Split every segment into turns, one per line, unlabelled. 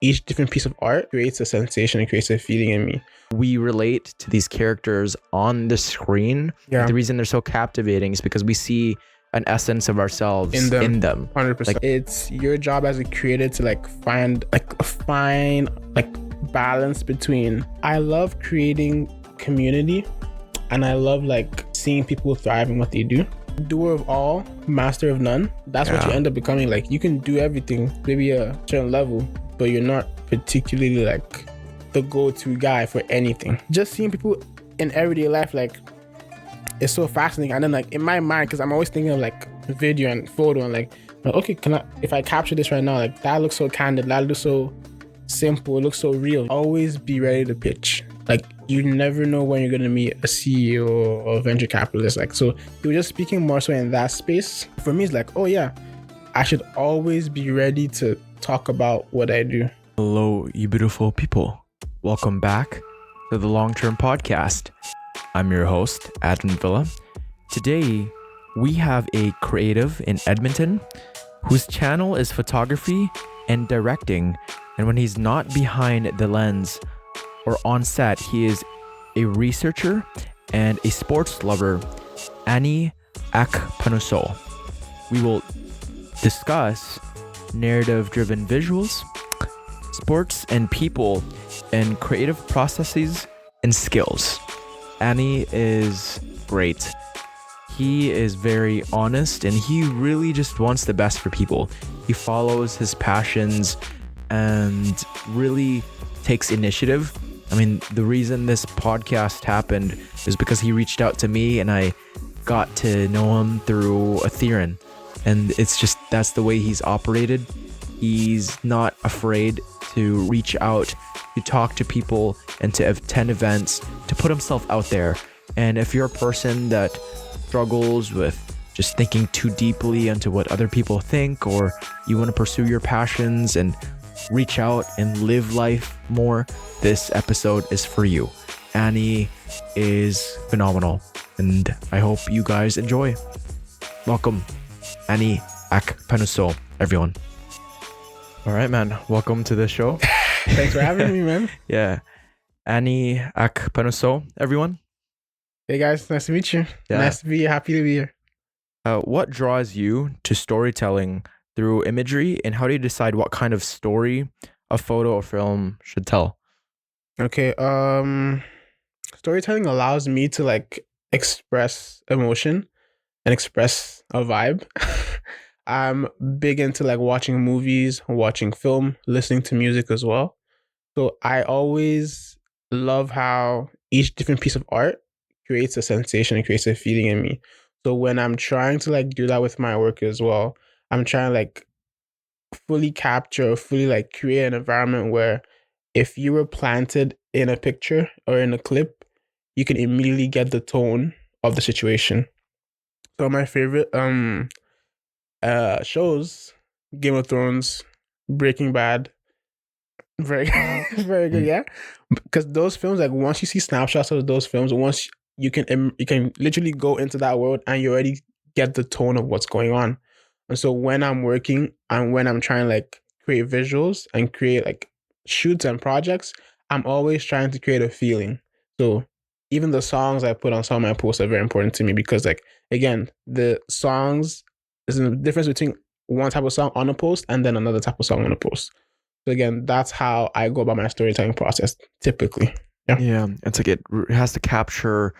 each different piece of art creates a sensation and creates a feeling in me.
We relate to these characters on the screen.
Yeah.
The reason they're so captivating is because we see an essence of ourselves in them.
100%.
Like,
it's your job as a creator to like find a fine balance between, I love creating community and I love like seeing people thrive in what they do. Doer of all, master of none. That's what you end up becoming. Like, you can do everything, maybe a certain level, but you're not particularly like the go-to guy for anything. Just seeing people in everyday life, like, it's so fascinating. And then like in my mind, because I'm always thinking of like video and photo and like, okay, if I capture this right now, like that looks so candid, that looks so simple, it looks so real. Always be ready to pitch. Like, you never know when you're gonna meet a CEO or a venture capitalist. Like, so you're just speaking more so in that space. For me, it's like, oh yeah, I should always be ready to talk about what I do.
hello, you beautiful people. Welcome back to the Long-Term Podcast. I'm your host, Adam Villa. Today, we have a creative in Edmonton whose channel is photography and directing. And when he's not behind the lens or on set, he is a researcher and a sports lover, Akpanusoh. We will discuss narrative-driven visuals, sports and people, and creative processes and skills. Annie is great. He is very honest and he really just wants the best for people. He follows his passions and really takes initiative. I mean, the reason this podcast happened is because he reached out to me and I got to know him through Ethereum. And it's just, that's the way he's operated. He's not afraid to reach out, to talk to people, and to attend events, to put himself out there. And if you're a person that struggles with just thinking too deeply into what other people think, or you want to pursue your passions and reach out and live life more, this episode is for you. Annie is phenomenal, and I hope you guys enjoy. Welcome, Annie Akpanusoh, everyone. All right, man. Welcome to the show.
Thanks for having me, man.
Yeah. Annie Akpanusoh, everyone.
Hey guys, nice to meet you.
Yeah.
Nice to be here. Happy to be here.
What draws you to storytelling through imagery, and how do you decide what kind of story a photo or film should tell?
Okay, storytelling allows me to like express emotion and express a vibe. I'm big into like watching movies, watching film, listening to music as well. So I always love how each different piece of art creates a sensation and creates a feeling in me. So when I'm trying to like do that with my work as well, I'm trying to like fully capture, fully like create an environment where if you were planted in a picture or in a clip, you can immediately get the tone of the situation. So my favorite shows, Game of Thrones, Breaking Bad, very very good, yeah. Because those films, like once you see snapshots of those films, once you can literally go into that world and you already get the tone of what's going on. And so when I'm working and when I'm trying to like create visuals and create like shoots and projects, I'm always trying to create a feeling. So even the songs I put on some of my posts are very important to me because, like, again, the songs, there's a difference between one type of song on a post and then another type of song on a post. So again, that's how I go about my storytelling process typically.
Yeah, it's like it has to capture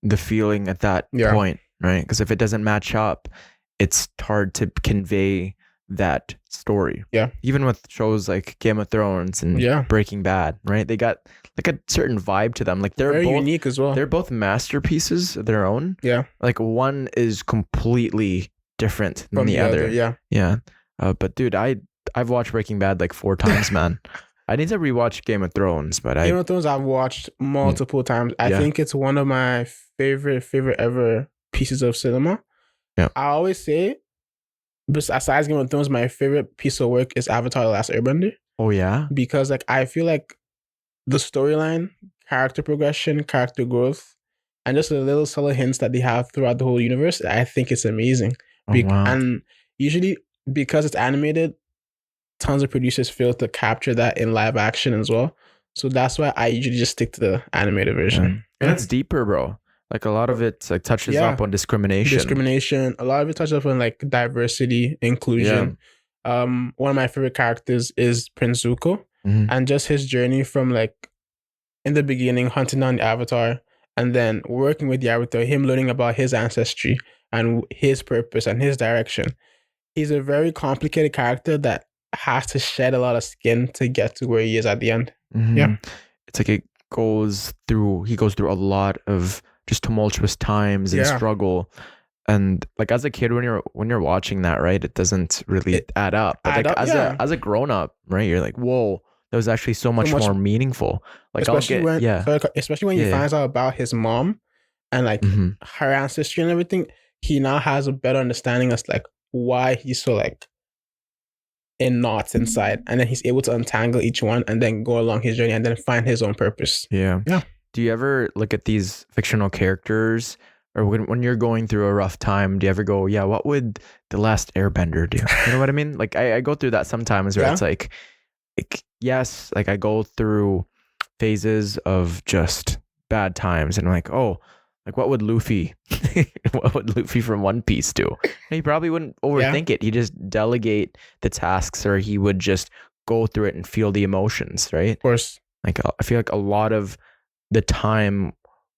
the feeling at that point, right? Because if it doesn't match up, it's hard to convey that story.
Yeah.
Even with shows like Game of Thrones and Breaking Bad, right? They got like a certain vibe to them. Like they're
very
both
unique as well.
They're both masterpieces of their own.
Yeah.
Like one is completely different than the other.
Yeah.
Yeah. But dude, I've watched Breaking Bad like 4 times, man. I need to rewatch Game of Thrones, but
Game of Thrones I've watched multiple times. I think it's one of my favorite ever pieces of cinema.
Yeah.
I always say, besides Game of Thrones, my favorite piece of work is Avatar: The Last Airbender.
Oh yeah?
Because like I feel like the storyline, character progression, character growth, and just the little subtle hints that they have throughout the whole universe, I think it's amazing.
Oh, wow.
And usually because it's animated, tons of producers fail to capture that in live action as well. So that's why I usually just stick to the animated version.
And it's deeper, bro. Like a lot of it like touches up on discrimination.
A lot of it touches up on like diversity, inclusion. One of my favorite characters is Prince Zuko, and just his journey from like in the beginning hunting down the Avatar, and then working with the Avatar, him learning about his ancestry and his purpose and his direction. He's a very complicated character that has to shed a lot of skin to get to where he is at the end. Yeah,
it's like he goes through a lot of just tumultuous times and struggle, and like as a kid when you're watching that, right, it doesn't really add up, but as a grown up, right, you're like, whoa, that was actually so much more meaningful. Like
especially when he finds out about his mom and like her ancestry and everything, he now has a better understanding as like why he's so like in knots inside, and then he's able to untangle each one and then go along his journey and then find his own purpose.
Yeah. Do you ever look at these fictional characters, or when you're going through a rough time, do you ever go, yeah, what would the last airbender do? You know what I mean? Like I go through that sometimes where it's like yes, like I go through phases of just bad times and I'm like, oh, like what would Luffy from One Piece do? He probably wouldn't overthink it. He just delegate the tasks, or he would just go through it and feel the emotions, right?
Of course.
Like I feel like a lot of the time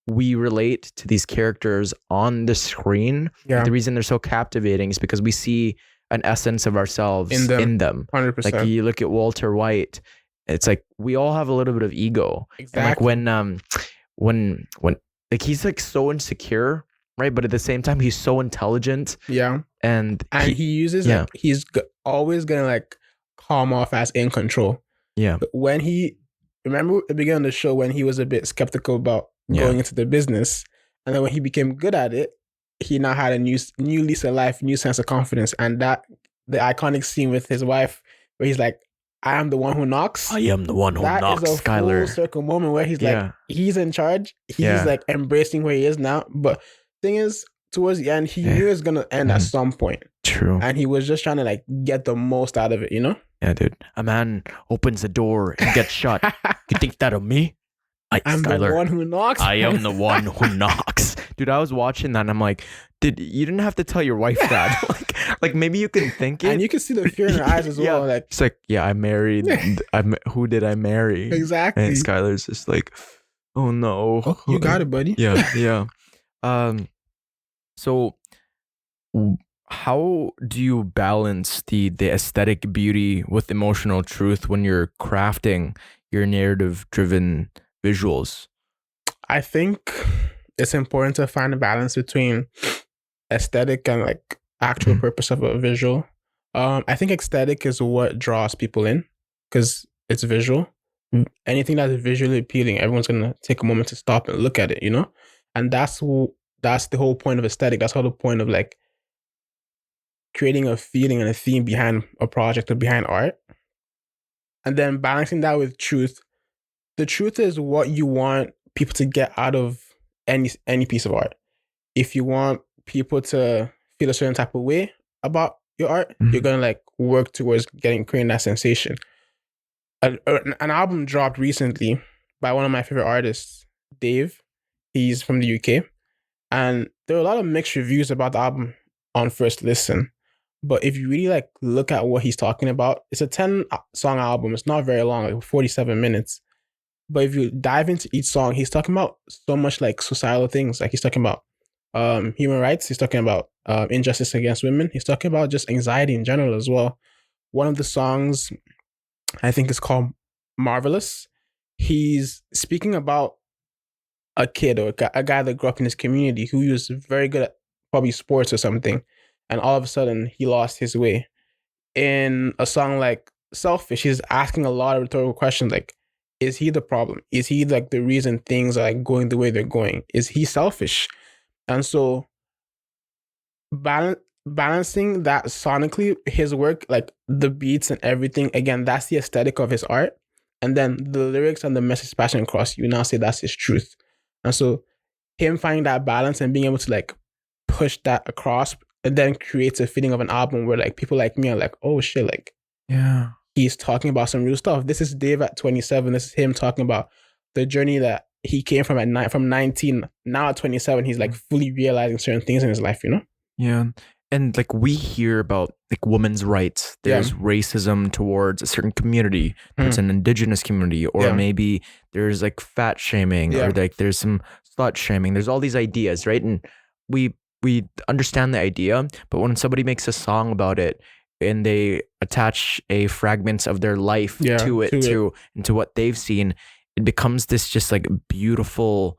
we relate to these characters on the screen. The reason they're so captivating is because we see an essence of ourselves in them.
100%.
Like you look at Walter White, it's like we all have a little bit of ego.
Exactly.
And like when like he's like so insecure, right? But at the same time, he's so intelligent.
Yeah.
And
he uses like he's always gonna like come off as in control.
Yeah.
But when remember at the beginning of the show when he was a bit skeptical about going into the business, and then when he became good at it, he now had a new lease of life, new sense of confidence, and that the iconic scene with his wife where he's like, I am the one who knocks.
I am the one who knocks.
That is a full circle moment where he's like, he's in charge. He's like embracing where he is now. But thing is, towards the end, he knew it was gonna end at some point.
True.
And he was just trying to like get the most out of it, you know?
Yeah, dude. A man opens the door and gets shot. You think that of me?
I'm the one who knocks.
I am the one who knocks. Dude, I was watching that and I'm like, you didn't have to tell your wife that. like maybe you can think it.
And you can see the fear in her eyes as well. Like
it's like, I married. Who did I marry?
Exactly.
And Skylar's just like, oh no.
Oh, you got it, buddy.
Yeah. So how do you balance the aesthetic beauty with emotional truth when you're crafting your narrative-driven visuals?
I think it's important to find a balance between aesthetic and like actual purpose of a visual. I think aesthetic is what draws people in because it's visual. Anything that is visually appealing, everyone's gonna take a moment to stop and look at it, you know? And that's the whole point of aesthetic. That's the whole point of like creating a feeling and a theme behind a project or behind art. And then balancing that with truth. The truth is what you want people to get out of any piece of art. If you want people to feel a certain type of way about your art, you're gonna like work towards creating that sensation. An album dropped recently by one of my favorite artists, Dave. He's from the UK, and there are a lot of mixed reviews about the album on first listen. But if you really like look at what he's talking about, it's a 10-song album. It's not very long, like 47 minutes. But if you dive into each song, he's talking about so much like societal things. Like he's talking about human rights. He's talking about injustice against women. He's talking about just anxiety in general as well. One of the songs, I think, is called Marvelous. He's speaking about a kid or a guy that grew up in his community who was very good at probably sports or something. And all of a sudden, he lost his way. In a song like Selfish, he's asking a lot of rhetorical questions like, is he the problem? Is he like the reason things are like going the way they're going? Is he selfish? And so balancing that sonically, his work, like the beats and everything, again, that's the aesthetic of his art. And then the lyrics and the message passing across, you now say that's his truth. And so him finding that balance and being able to like push that across, and then creates a feeling of an album where like people like me are like, oh shit, like he's talking about some real stuff. This is Dave at 27. This is him talking about the journey that he came from from 19. Now at 27, he's like fully realizing certain things in his life, you know?
Yeah. And like we hear about like women's rights. There's racism towards a certain community. There's an indigenous community, or maybe there's like fat shaming, or like there's some slut shaming. There's all these ideas, right? And we understand the idea, but when somebody makes a song about it and they attach a fragments of their life to it, into what they've seen, it becomes this just like beautiful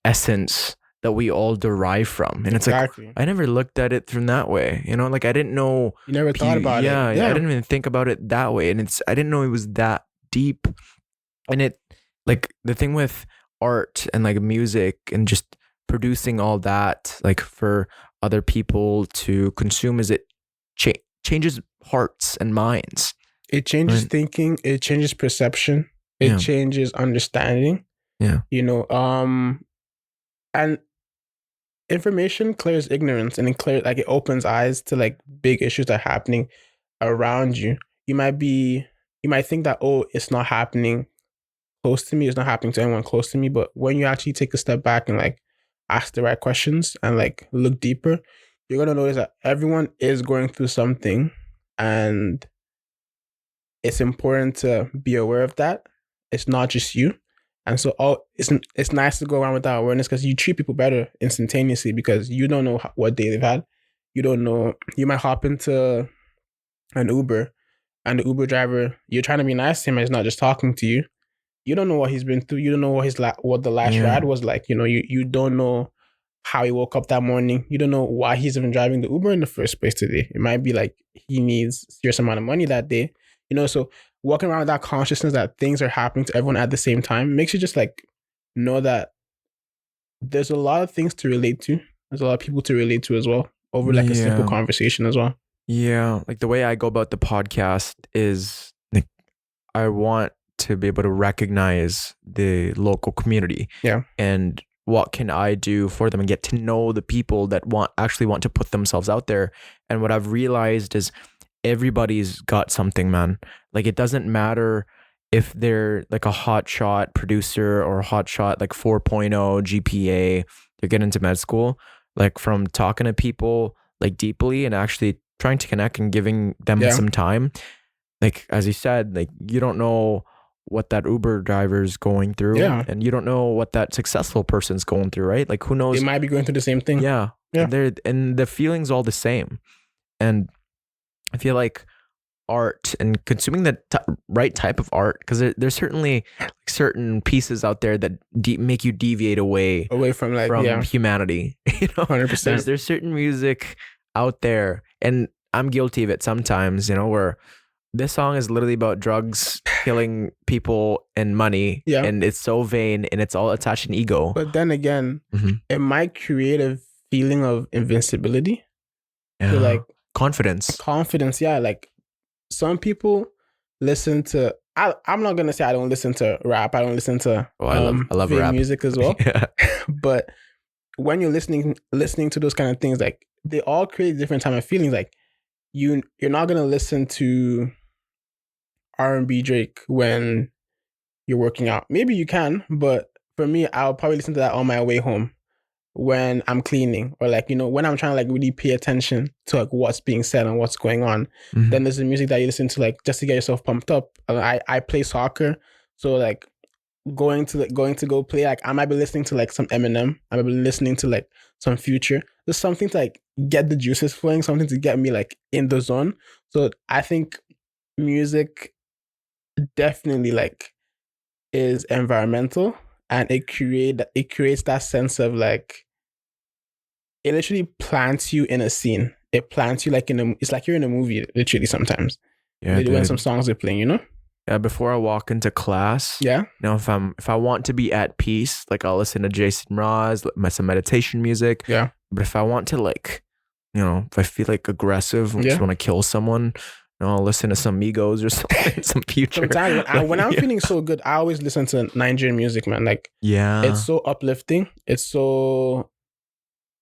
essence that we all derive from. And it's like, I never looked at it from that way, you know, like I didn't know.
You never thought about it.
Yeah, I didn't even think about it that way. And I didn't know it was that deep. And it, like the thing with art and like music and just producing all that, like for other people to consume, is it changes hearts and minds.
It changes thinking. It changes perception. It changes understanding.
Yeah.
You know, and information clears ignorance, and it opens eyes to like big issues that are happening around you. You might think that, oh, it's not happening close to me. It's not happening to anyone close to me. But when you actually take a step back and like ask the right questions and like look deeper, you're going to notice that everyone is going through something, and it's important to be aware of that. It's not just you. And so it's nice to go around with that awareness, because you treat people better instantaneously, because you don't know what day they've had. You don't know. You might hop into an Uber, and the Uber driver, you're trying to be nice to him, and he's not just talking to you. You don't know what he's been through. You don't know what the last ride was like. You know, you don't know how he woke up that morning. You don't know why he's even driving the Uber in the first place today. It might be like he needs a serious amount of money that day. You know, so walking around with that consciousness that things are happening to everyone at the same time makes you just like know that there's a lot of things to relate to. There's a lot of people to relate to as well, over like a simple conversation as well.
Yeah. Like the way I go about the podcast is like, I want to be able to recognize the local community.
Yeah.
And what can I do for them, and get to know the people that actually want to put themselves out there. And what I've realized is everybody's got something, man. Like it doesn't matter if they're like a hot shot producer or a hot shot like 4.0 GPA, they're getting into med school. Like from talking to people like deeply and actually trying to connect and giving them some time. Like as you said, like you don't know what that Uber driver's going through, and you don't know what that successful person's going through, right? Like who knows?
They might be going through the same thing.
Yeah. And the feeling's all the same. And I feel like art and consuming the right type of art, because there's certainly like certain pieces out there that make you deviate away
from
humanity. You know,
100%.
There's certain music out there, and I'm guilty of it sometimes. You know, where this song is literally about drugs, killing people, and money, and it's so vain, and it's all attached in ego.
But then again, it might create a feeling of invincibility.
Yeah.
So like
confidence,
like some people listen to I'm not gonna say I don't listen to rap. I don't listen to
I love rap
music as well. But when you're listening to those kind of things, like they all create different type of feelings. Like you're not gonna listen to R&B Drake when you're working out. Maybe you can, but for me, I'll probably listen to that on my way home when I'm cleaning, or like, you know, when I'm trying to like really pay attention to like what's being said and what's going on. Then there's the music that you listen to like just to get yourself pumped up. I play soccer, so like going to go play, like I might be listening to like some Eminem, I might be listening to like some Future. There's something to like get the juices flowing, something to get me like in the zone. So I think music definitely like is environmental, and it creates that sense of like, it literally plants you in a scene. It plants you like it's like you're in a movie literally sometimes. Yeah, when some songs are playing, you know?
Yeah, before I walk into class,
you
know, if I want to be at peace, like I'll listen to Jason Mraz, some meditation music.
Yeah.
But if I want to like, you know, if I feel like aggressive, I just want to kill someone, you know, I'll listen to some Migos or something, some Future.
Sometimes when I'm feeling so good, I always listen to Nigerian music, man. Like, it's so uplifting. It's so,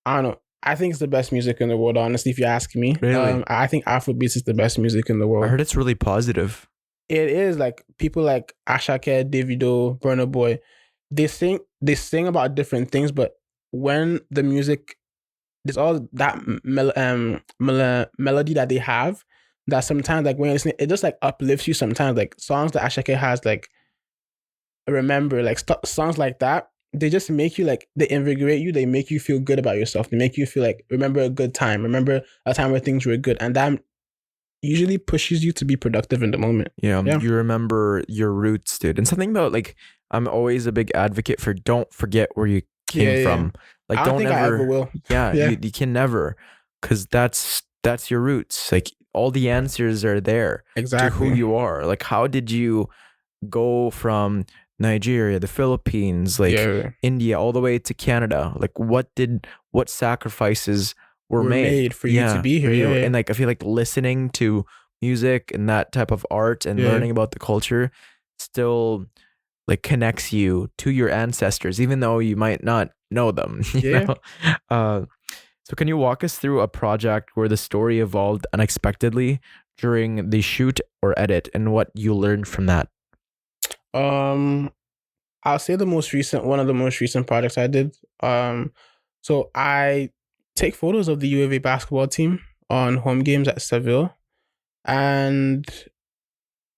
I don't know. I think it's the best music in the world, honestly, if you ask me.
Really?
I think Afrobeats is the best music in the
I
world.
heard it's really positive.
It is like people like Ashake, Davido, Burna Boy, they sing about different things, but when the music, there's all that melody that they have that sometimes like when you're listening, it just like uplifts you sometimes. Like songs that Ashake has, like remember, like songs like that, they just make you like, they invigorate you, they make you feel good about yourself, they make you feel like remember a good time, remember a time where things were good, and that usually pushes you to be productive in the moment.
Yeah,
Yeah.
you remember your roots, dude. And something about like, I'm always a big advocate for don't forget where you came
Yeah.
from. Like,
I don't
don't
think I ever
ever.
will.
Yeah,
Yeah.
you can never, because that's your roots. Like all the answers are there to
Exactly.
who you are. Like, how did you go from Nigeria, the Philippines, like
Yeah.
India, all the way to Canada? Like, what sacrifices were
Were
made?
made for you to
Yeah,
be
for
here.
you.
Yeah.
And like, I feel like listening to music and that type of art and
Yeah.
learning about the culture still like connects you to your ancestors, even though you might not know them. You
Yeah.
know? So can you walk us through a project where the story evolved unexpectedly during the shoot or edit and what you learned from that?
I'll say one of the most recent projects I did. So I take photos of the U of A basketball team on home games at Seville, and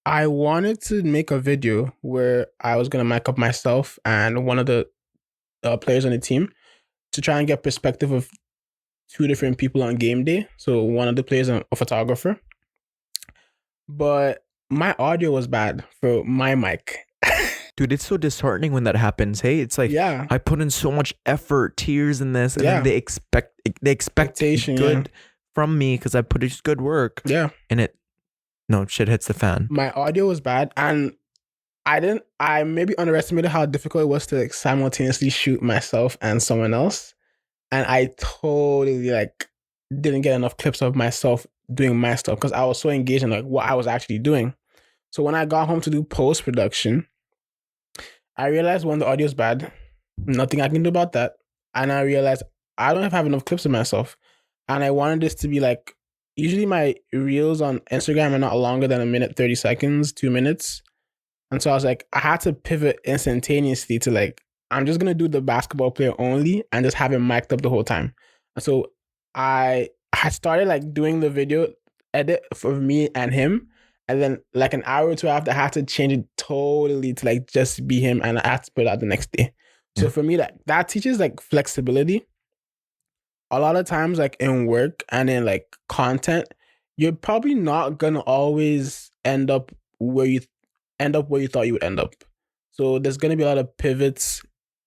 I wanted to make a video where I was gonna mic up myself and one of the players on the team to try and get perspective of two different people on game day. So one of the players and a photographer, but my audio was bad for my mic.
Dude, it's so disheartening when that happens. Hey, it's like
Yeah.
I put in so much effort, tears in this, and
Yeah.
then they expect
Expectation,
good from me because I put in good work,
Yeah.
and shit hits the fan.
My audio was bad, and I maybe underestimated how difficult it was to like simultaneously shoot myself and someone else. And I totally like didn't get enough clips of myself doing my stuff because I was so engaged in like what I was actually doing. So when I got home to do post production, I realized when the audio is bad, nothing I can do about that. And I realized I don't have enough clips of myself. And I wanted this to be like, usually my reels on Instagram are not longer than a minute, 30 seconds, 2 minutes. And so I was like, I had to pivot instantaneously to like, I'm just gonna do the basketball player only and just have him mic'd up the whole time. And so I started like doing the video edit for me and him. And then like an hour or two after, I had to change it totally to like just be him, and I had to put it out the next day. So
Yeah.
for me, that teaches like flexibility. A lot of times, like in work and in like content, you're probably not gonna always end up where you thought you would end up. So there's gonna be a lot of pivots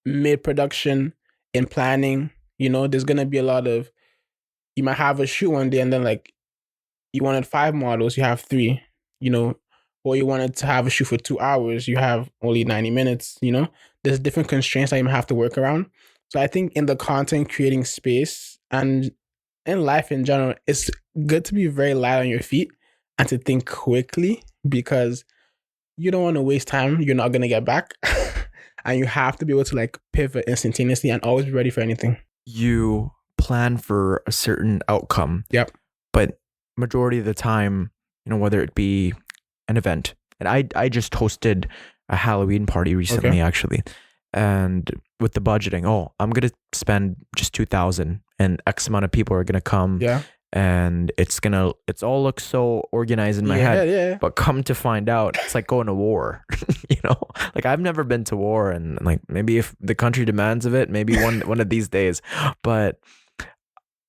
mid production, in planning. There's gonna be a lot of, you might have a shoot one day and then like you wanted 5 models, you have 3, or you wanted to have a shoot for 2 hours, you have only 90 minutes. There's different constraints that you might have to work around. So I think in the content creating space and in life in general, it's good to be very light on your feet and to think quickly, because you don't want to waste time you're not going to get back. And you have to be able to like pivot instantaneously and always be ready for anything.
You plan for a certain outcome.
Yep.
But majority of the time, whether it be an event, and I just hosted a Halloween party recently, actually, and with the budgeting, I'm gonna spend just 2,000, and X amount of people are gonna come.
Yeah.
And it's all look so organized in my head.
Yeah.
But come to find out, it's like going to war. Like I've never been to war, and like maybe if the country demands of it, maybe one of these days. But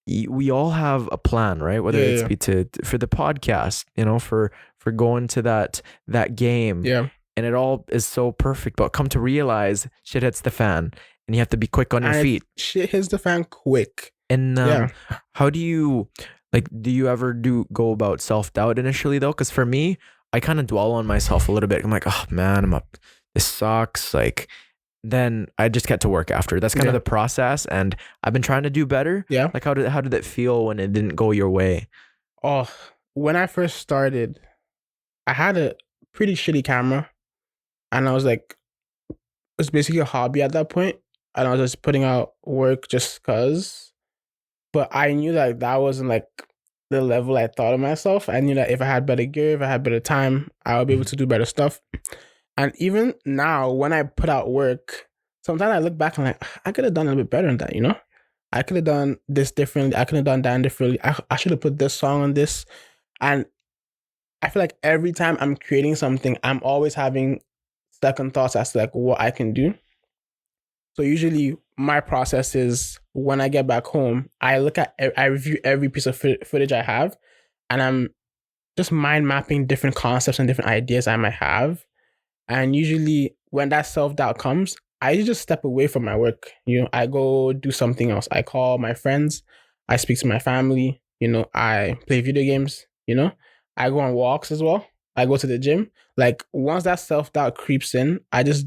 we all have a plan, right? Whether it's be for the podcast, for going to that game.
Yeah.
And it all is so perfect, but come to realize shit hits the fan, and you have to be quick on your feet.
Shit hits the fan quick.
And how do you ever go about self-doubt initially though? Because for me, I kind of dwell on myself a little bit. I'm like, oh man, this sucks. Like, then I just get to work after. That's kind of the process, and I've been trying to do better.
Yeah.
Like, how did it feel when it didn't go your way?
Oh, when I first started, I had a pretty shitty camera, and I was like, it was basically a hobby at that point, and I was just putting out work just cause. but I knew that that wasn't like the level I thought of myself. I knew that if I had better gear, if I had better time, I would be able to do better stuff. And even now, when I put out work, sometimes I look back and like, I could have done a little bit better than that, you know? I could have done this differently. I could have done that differently. I should have put this song on this. And I feel like every time I'm creating something, I'm always having second thoughts as to like what I can do. So usually my process is when I get back home, I review every piece of footage I have, and I'm just mind mapping different concepts and different ideas I might have. And usually when that self doubt comes, I usually just step away from my work. You know, I go do something else. I call my friends, I speak to my family, you know, I play video games, you know, I go on walks as well. I go to the gym. Like once that self doubt creeps in, I just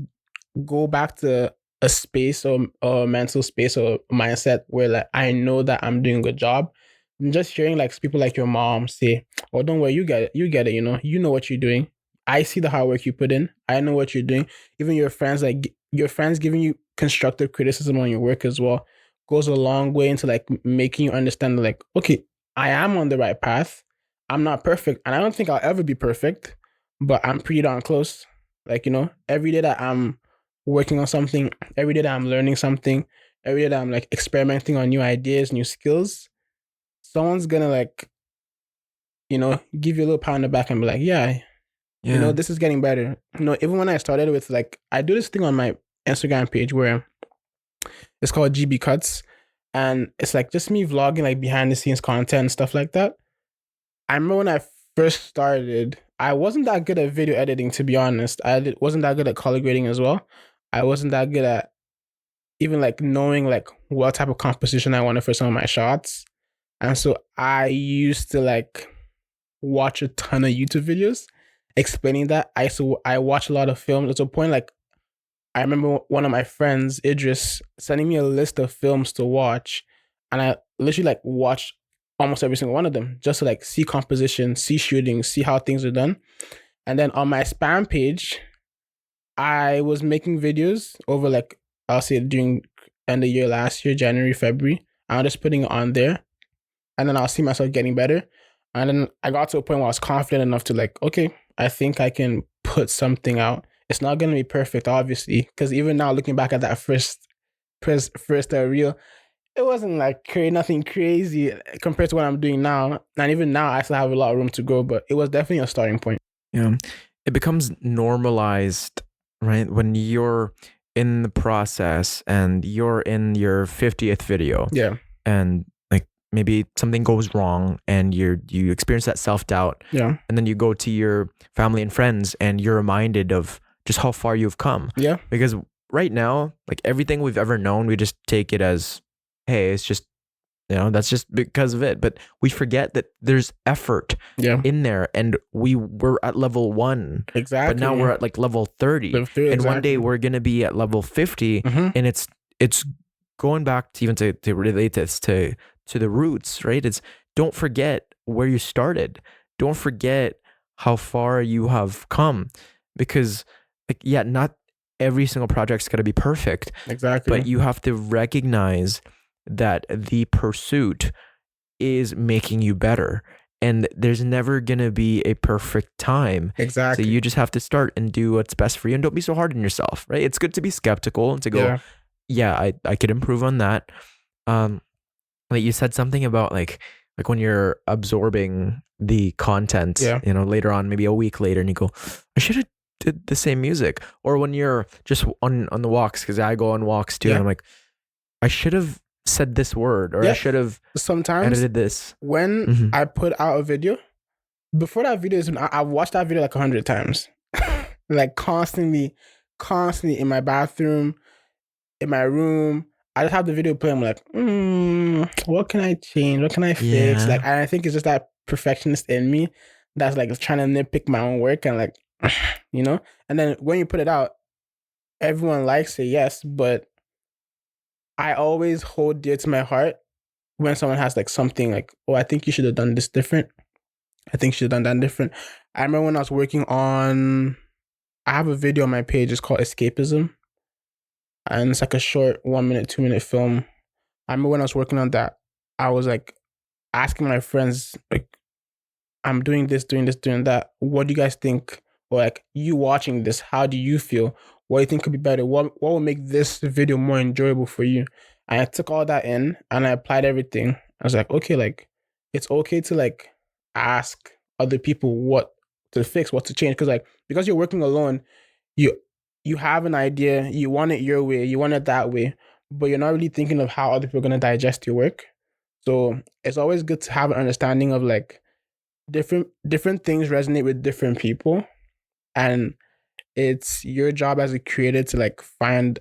go back to a space or a mental space or mindset where like I know that I'm doing a good job. And just hearing like people like your mom say, "Oh, don't worry, you get it. You know what you're doing. I see the hard work you put in. I know what you're doing." Even your friends, like your friends giving you constructive criticism on your work as well, goes a long way into like making you understand like, okay, I am on the right path. I'm not perfect, and I don't think I'll ever be perfect, but I'm pretty darn close. Like, every day that I'm working on something, every day that I'm learning something, every day that I'm like experimenting on new ideas, new skills, someone's gonna like, give you a little pat on the back and be like, yeah,
Yeah.
this is getting better. Even when I started with like, I do this thing on my Instagram page where it's called GB Cuts, and it's like just me vlogging like behind the scenes content and stuff like that. I remember when I first started, I wasn't that good at video editing, to be honest. Wasn't that good at color grading as well. I wasn't that good at even like knowing like what type of composition I wanted for some of my shots. And so I used to like watch a ton of YouTube videos explaining that. I watch a lot of films. At a point, like I remember one of my friends, Idris, sending me a list of films to watch, and I literally like watched almost every single one of them just to like see composition, see shooting, see how things are done. And then on my spam page, I was making videos over like I'll say during end of year last year, January, February. I'm just putting it on there, and then I'll see myself getting better. And then I got to a point where I was confident enough to like, okay, I think I can put something out. It's not gonna be perfect, obviously, because even now looking back at that first reel, it wasn't like nothing crazy compared to what I'm doing now. And even now, I still have a lot of room to grow, but it was definitely a starting point.
Yeah. It becomes normalized, right? When you're in the process and you're in your 50th video.
Yeah.
And like maybe something goes wrong and you experience that self-doubt.
Yeah.
And then you go to your family and friends and you're reminded of just how far you've come.
Yeah.
Because right now, like everything we've ever known, we just take it as, hey, it's just, that's just because of it. But we forget that there's effort in there, and we were at level 1.
Exactly.
But now we're at like level 30. And one day we're going to be at level 50.
Mm-hmm.
And it's going back to even to relate this to the roots, right? It's don't forget where you started. Don't forget how far you have come, because like, yeah, not every single project's got to be perfect.
Exactly.
But you have to recognize that the pursuit is making you better, and there's never going to be a perfect time.
Exactly.
So you just have to start and do what's best for you, and don't be so hard on yourself, right? It's good to be skeptical and to go, I could improve on that. Like you said something about like when you're absorbing the content, later on, maybe a week later, and you go, I should have did the same music. Or when you're just on the walks, because I go on walks too, and I'm like, I should have said this word, or I should have
sometimes
edited this.
When I put out a video, before that video is, I watched that video like 100 times, like constantly in my bathroom, in my room. I just have the video playing. I'm like, what can I change? What can I fix? Like, I think it's just that perfectionist in me that's like trying to nitpick my own work and like, and then when you put it out, everyone likes it, yes, but I always hold dear to my heart when someone has like something like, oh, I think you should have done this different. I think you should have done that different. I remember when I was working on, I have a video on my page, it's called Escapism. And it's like a short 1 minute, 2 minute film. I remember when I was working on that, I was like asking my friends, like, I'm doing this, doing that. What do you guys think? Or like, you watching this, how do you feel? What do you think could be better? What will make this video more enjoyable for you? And I took all that in and I applied everything. I was like, okay, like, it's okay to like ask other people what to fix, what to change. Because you're working alone, you you have an idea, you want it your way, you want it that way, but you're not really thinking of how other people are gonna digest your work. So it's always good to have an understanding of like different things resonate with different people, and it's your job as a creator to like find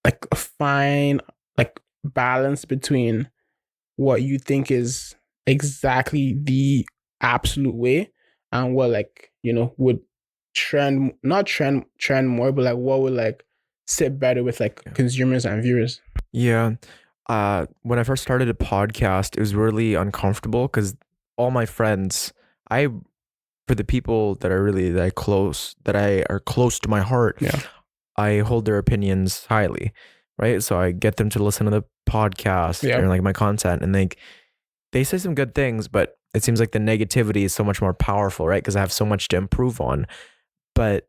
like a fine like balance between what you think is exactly the absolute way and what like would trend more, but like what would like sit better with like consumers and viewers.
Yeah. When I first started a podcast, it was really uncomfortable because all my friends, for the people that are really that I are close to my heart,
Yeah.
I hold their opinions highly, right? So I get them to listen to the podcast
Yeah.
or like my content, and they say some good things, but it seems like the negativity is so much more powerful, right? Because I have so much to improve on. But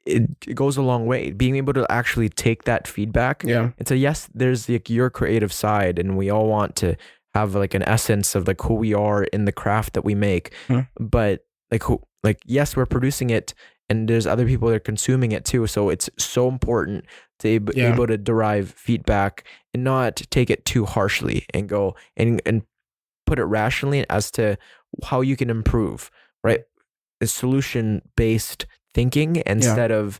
it goes a long way. Being able to actually take that feedback
Yeah.
and say, yes, there's like your creative side, and we all want to have like an essence of like who we are in the craft that we make. But yes, we're producing it, and there's other people that are consuming it too. So it's so important to be able to derive feedback and not take it too harshly, and go and put it rationally as to how you can improve, right? A solution based thinking instead of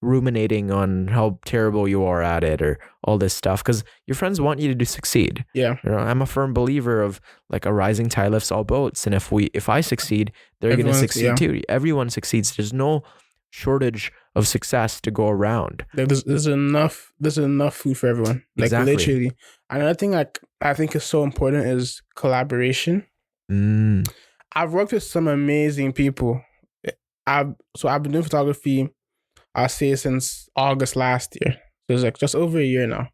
ruminating on how terrible you are at it or all this stuff, because your friends want you to succeed. I'm a firm believer of like a rising tide lifts all boats, and if I succeed, they're going to succeed too. Everyone succeeds. There's no shortage of success to go around.
There's enough food for everyone, like
exactly.
Literally. Another thing I think is so important is collaboration. I've worked with some amazing people. I've been doing photography, I'll say, since August last year. So it's like just over a year now.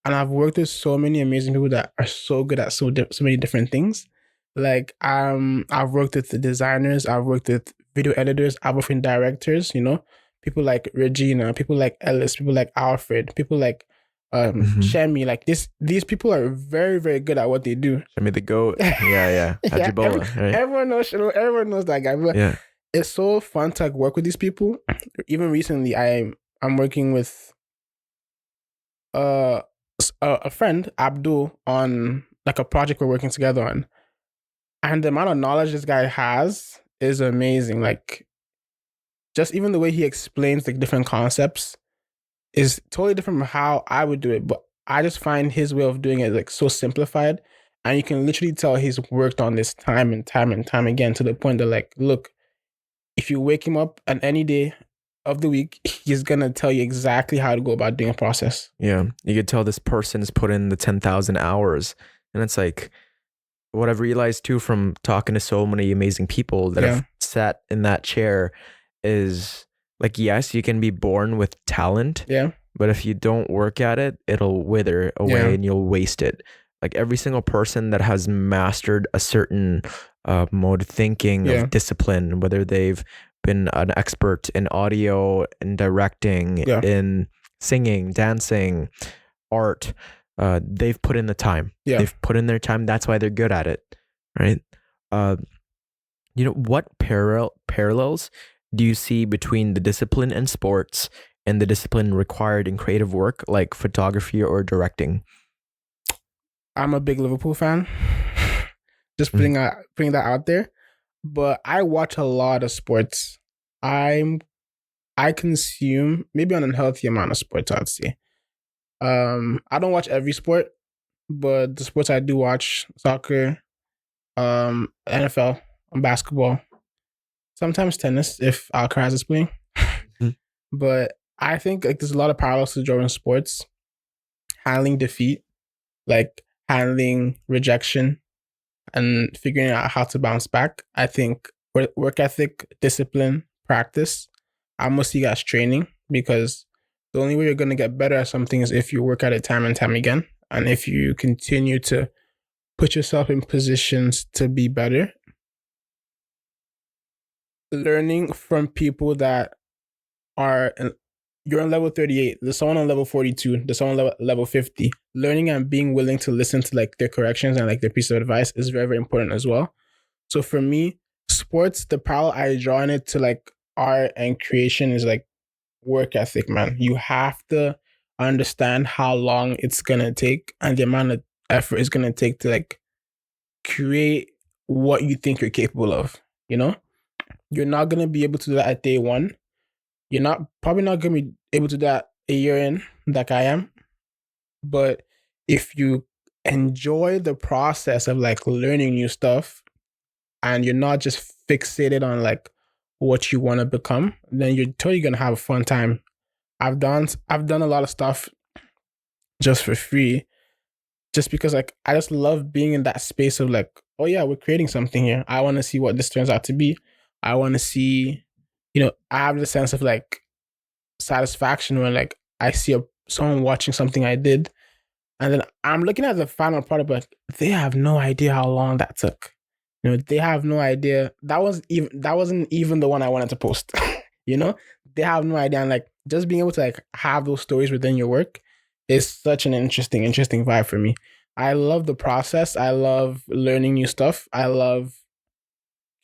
And I've worked with so many amazing people that are so good at so many different things. Like I've worked with the designers, I've worked with video editors, I've worked with directors, people like Regina, people like Ellis, people like Alfred, people like Shemi. Like these people are very, very good at what they do.
Shemi the goat. Yeah. Ajibola, right?
Everyone knows that guy. But it's so fun to like work with these people. Even recently, I'm working with a friend, Abdul, on like a project we're working together on, and the amount of knowledge this guy has is amazing. Like, just even the way he explains like different concepts is totally different from how I would do it. But I just find his way of doing it like so simplified, and you can literally tell he's worked on this time and time and time again, to the point that like, look, if you wake him up on any day of the week, he's gonna tell you exactly how to go about doing a process.
Yeah, you could tell this person's put in the 10,000 hours, and it's like what I've realized too from talking to so many amazing people that have sat in that chair is like, yes, you can be born with talent, but if you don't work at it, it'll wither away and you'll waste it. Like every single person that has mastered a certain mode of thinking, of discipline, whether they've been an expert in audio, in directing, in singing, dancing, art, they've put in the time. They've put in their time. That's why they're good at it, right? What parallels do you see between the discipline in sports and the discipline required in creative work like photography or directing?
I'm a big Liverpool fan. Just putting that out there. But I watch a lot of sports. I consume maybe an unhealthy amount of sports, I'd say. I don't watch every sport, but the sports I do watch: soccer, NFL, basketball, sometimes tennis if Alcaraz is playing. But I think like there's a lot of parallels to drawing sports. Handling defeat, like handling rejection, and figuring out how to bounce back. I think work ethic, discipline, practice, I must see as training, because the only way you're going to get better at something is if you work at it time and time again. and if you continue to put yourself in positions to be better, learning from people that are you're on level 38, there's someone on level 42, there's someone level 50. Learning and being willing to listen to like their corrections and like their piece of advice is very, very important as well. So for me, sports, the parallel I draw in it to like art and creation is like work ethic, man. You have to understand how long it's gonna take and the amount of effort it's gonna take to like create what you think you're capable of. You know, you're not gonna be able to do that at day one. You're not probably not gonna be able to do that a year in, like I am. But if you enjoy the process of like learning new stuff and you're not just fixated on like what you want to become, then you're totally gonna have a fun time. I've done a lot of stuff just for free, just because like I just love being in that space of like, oh yeah, we're creating something here. I want to see what this turns out to be. I want to see, I have the sense of like satisfaction when like I see someone watching something I did, and then I'm looking at the final product, but they have no idea how long that took. They have no idea. That wasn't even the one I wanted to post. They have no idea. And like just being able to like have those stories within your work is such an interesting vibe for me. I love the process. I love learning new stuff. I love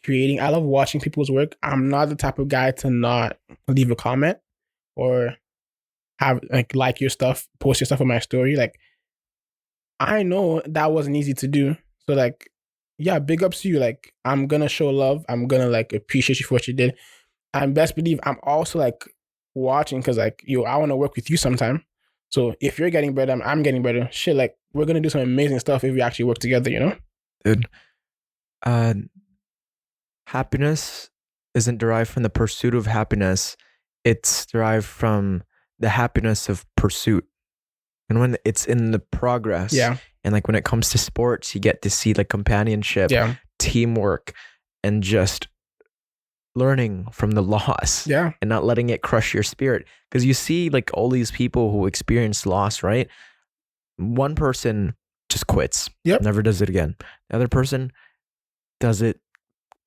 creating. I love watching people's work. I'm not the type of guy to not leave a comment or have like your stuff, post your stuff on my story. Like I know that wasn't easy to do. So like, yeah, big ups to you. Like I'm gonna show love. I'm gonna like appreciate you for what you did. And best believe I'm also like watching because like I want to work with you sometime. So if you're getting better, I'm getting better. Shit, like we're gonna do some amazing stuff if we actually work together.
Dude, happiness isn't derived from the pursuit of happiness. It's derived from the happiness of pursuit. And when it's in the progress,
yeah.
And like when it comes to sports, you get to see like companionship,
yeah.
teamwork, and just learning from the loss,
yeah,
and not letting it crush your spirit. Because you see like all these people who experience loss, right? One person just quits,
yep,
never does it again. The other person does it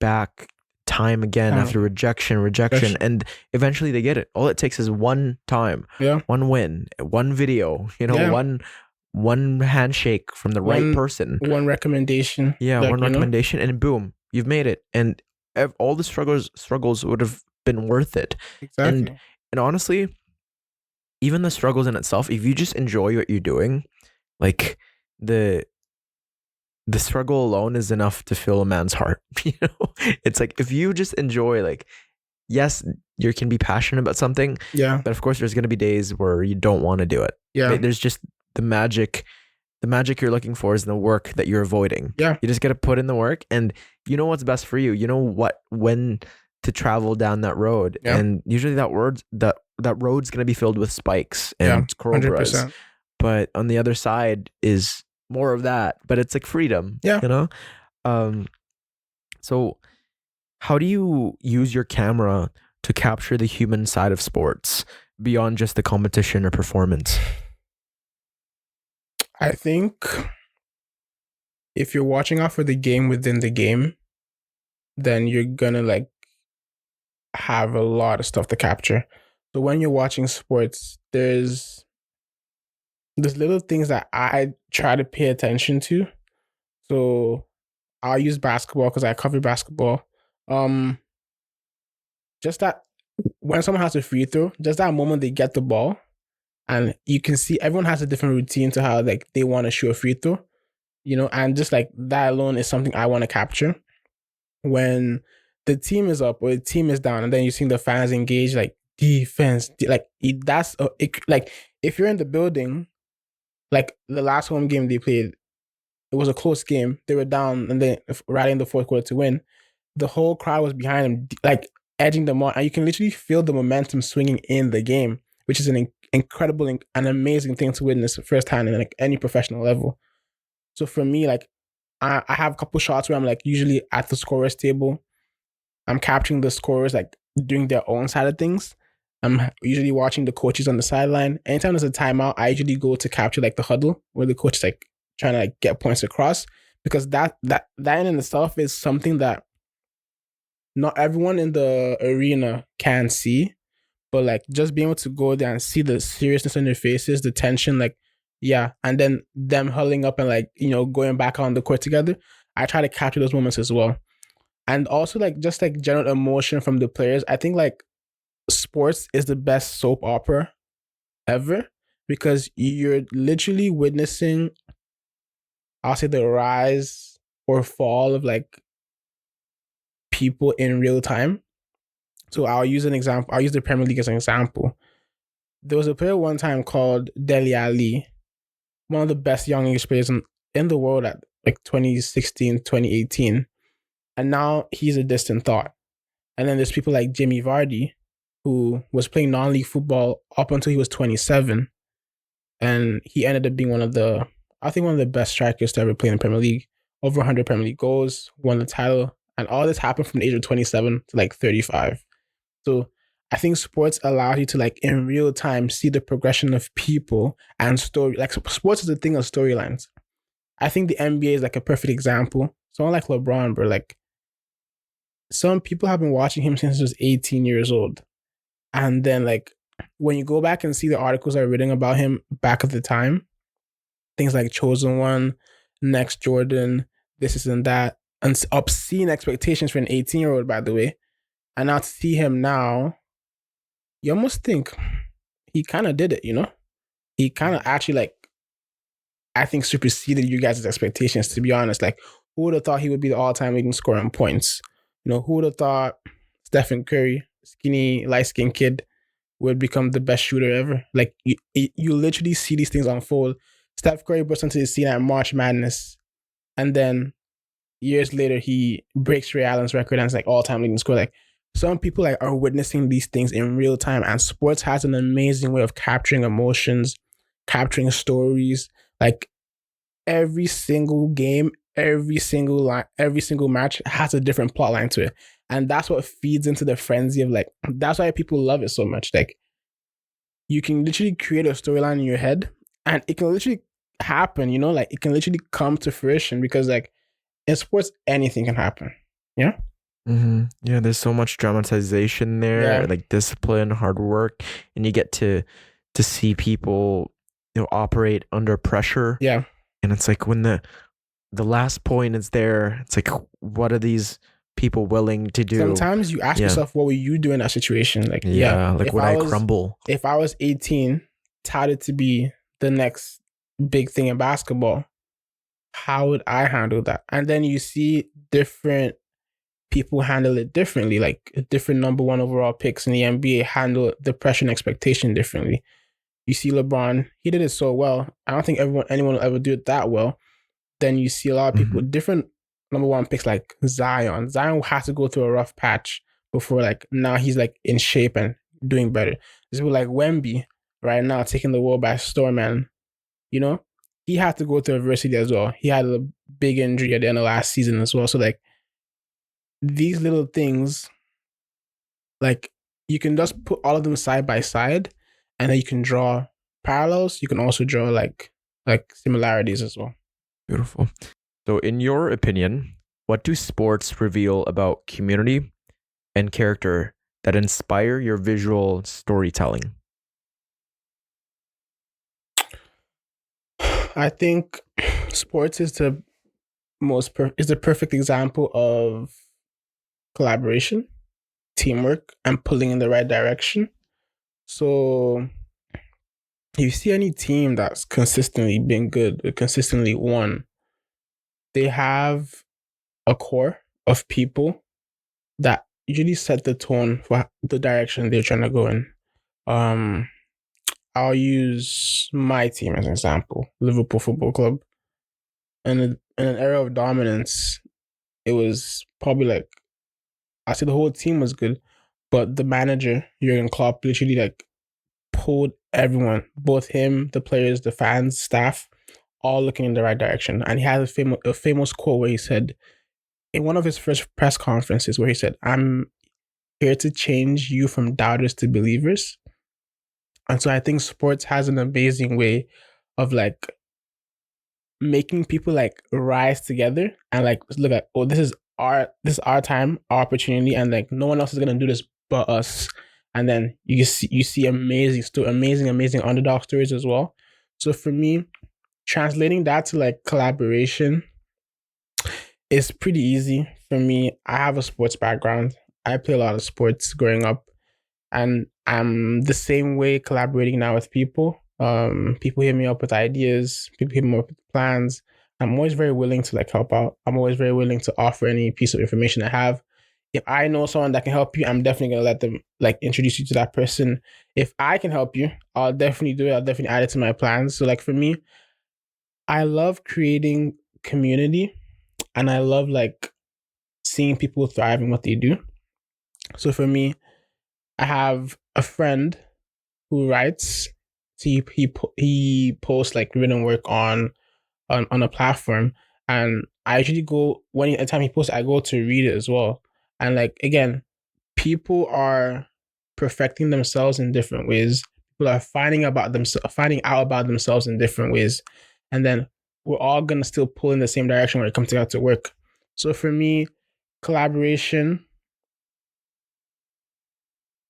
back time again after rejection, and eventually they get it. All it takes is one time, one win, one video, one handshake from the right person,
one recommendation,
one recommendation, and boom, you've made it. And all the struggles would have been worth it.
Exactly.
And honestly, even the struggles in itself, if you just enjoy what you're doing, like the struggle alone is enough to fill a man's heart. It's like if you just enjoy, like, yes, you can be passionate about something, but of course there's going to be days where you don't want to do it. There's just the magic you're looking for is the work that you're avoiding. You just got to put in the work, and you know what's best for you. You know when to travel down that road, and usually that road's going to be filled with spikes and cobras. 100%. But on the other side is more of that, but it's like freedom. So how do you use your camera to capture the human side of sports beyond just the competition or performance?
I think if you're watching out for the game within the game, then you're gonna like have a lot of stuff to capture. So when you're watching sports, there's little things that I try to pay attention to. So I'll use basketball because I cover basketball. Just that when someone has a free throw, just that moment they get the ball, and you can see everyone has a different routine to how like they want to shoot a free throw, and just like that alone is something I want to capture. When the team is up or the team is down, and then you see the fans engage, like defense, like like if you're in the building. Like the last home game they played, it was a close game. They were down and then right in the fourth quarter to win. The whole crowd was behind them, like edging them on. And you can literally feel the momentum swinging in the game, which is an incredible and amazing thing to witness firsthand in like any professional level. So for me, like I have a couple shots where I'm like usually at the scorer's table. I'm capturing the scorers like doing their own side of things. I'm usually watching the coaches on the sideline. Anytime there's a timeout, I usually go to capture like the huddle where the coach is like trying to like get points across, because that in itself is something that not everyone in the arena can see, but like just being able to go there and see the seriousness on their faces, the tension, like yeah, and then them huddling up and like going back on the court together. I try to capture those moments as well, and also like just like general emotion from the players. I think like sports is the best soap opera ever, because you're literally witnessing, I'll say, the rise or fall of like people in real time. So I'll use an example. I'll use the Premier League as an example. There was a player one time called Dele Ali, one of the best young English players in the world at like 2016, 2018. And now he's a distant thought. And then there's people like Jamie Vardy, who was playing non-league football up until he was 27. And he ended up being one of the best strikers to ever play in the Premier League. Over 100 Premier League goals, won the title. And all this happened from the age of 27 to like 35. So I think sports allow you to like in real time see the progression of people and story. Like sports is a thing of storylines. I think the NBA is like a perfect example. Someone like LeBron, bro, like some people have been watching him since he was 18 years old. And then like when you go back and see the articles that are written about him back at the time, things like Chosen One, Next Jordan, this and that, and obscene expectations for an 18-year-old, by the way. And now to see him now, you almost think he kind of did it, He kind of actually like, I think, superseded you guys' expectations, to be honest. Like, who would have thought he would be the all-time leading scorer in points? Who would have thought Stephen Curry, skinny, light-skinned kid, would become the best shooter ever? Like, you literally see these things unfold. Steph Curry bursts onto the scene at March Madness, and then years later, he breaks Ray Allen's record and it's like all-time leading scorer. Like, some people like are witnessing these things in real time, and sports has an amazing way of capturing emotions, capturing stories. Like every single game, every single line, every single match has a different plot line to it. And that's what feeds into the frenzy of like, that's why people love it so much. Like you can literally create a storyline in your head and it can literally happen, like it can literally come to fruition, because like in sports, anything can happen. Yeah.
Mm-hmm. Yeah, there's so much dramatization there, like discipline, hard work, and you get to see people, operate under pressure.
Yeah,
and it's like when the last point is there, it's like, what are these people willing to do?
Sometimes you ask yourself, what would you do in that situation? Like,
like would I crumble?
If I was 18, touted to be the next big thing in basketball, how would I handle that? And then you see different people handle it differently. Like different number one overall picks in the NBA handle the pressure and expectation differently. You see LeBron, he did it so well. I don't think anyone will ever do it that well. Then you see a lot of people, different number one picks like Zion. Zion has to go through a rough patch before like now he's like in shape and doing better. There's people like Wemby right now taking the world by storm, and he had to go through adversity as well. He had a big injury at the end of last season as well. So like these little things, like you can just put all of them side by side, and then you can draw parallels. You can also draw like similarities as well.
Beautiful. So in your opinion, what do sports reveal about community and character that inspire your visual storytelling?
I think sports is the perfect example of collaboration, teamwork, and pulling in the right direction. So if you see any team that's consistently been good, consistently won, they have a core of people that usually set the tone for the direction they're trying to go in. I'll use my team as an example, Liverpool Football Club. In an era of dominance, it was probably like, I say the whole team was good, but the manager, Jurgen Klopp, literally like pulled everyone, both him, the players, the fans, staff, all looking in the right direction. And he had a famous quote where he said, in one of his first press conferences, where he said, here to change you from doubters to believers. And so I think sports has an amazing way of like making people like rise together and like look at, oh, this is our time, our opportunity, and like no one else is gonna do this but us. And then you see amazing underdog stories as well. So for me, translating that to like collaboration is pretty easy for me. I have a sports background. I play a lot of sports growing up, and I'm the same way collaborating now with people. People hit me up with ideas. People hit me up with plans. I'm always very willing to like help out. I'm always very willing to offer any piece of information I have. If I know someone that can help you, I'm definitely gonna let them like introduce you to that person. If I can help you, I'll definitely do it. I'll definitely add it to my plans. So like for me, I love creating community, and I love like seeing people thrive in what they do. So for me, I have a friend who writes. He posts like written work on a platform, and I usually go when anytime he posts, I go to read it as well. And like again, people are perfecting themselves in different ways. People are finding out about themselves in different ways, and then we're all gonna still pull in the same direction when it comes to work. So for me, collaboration,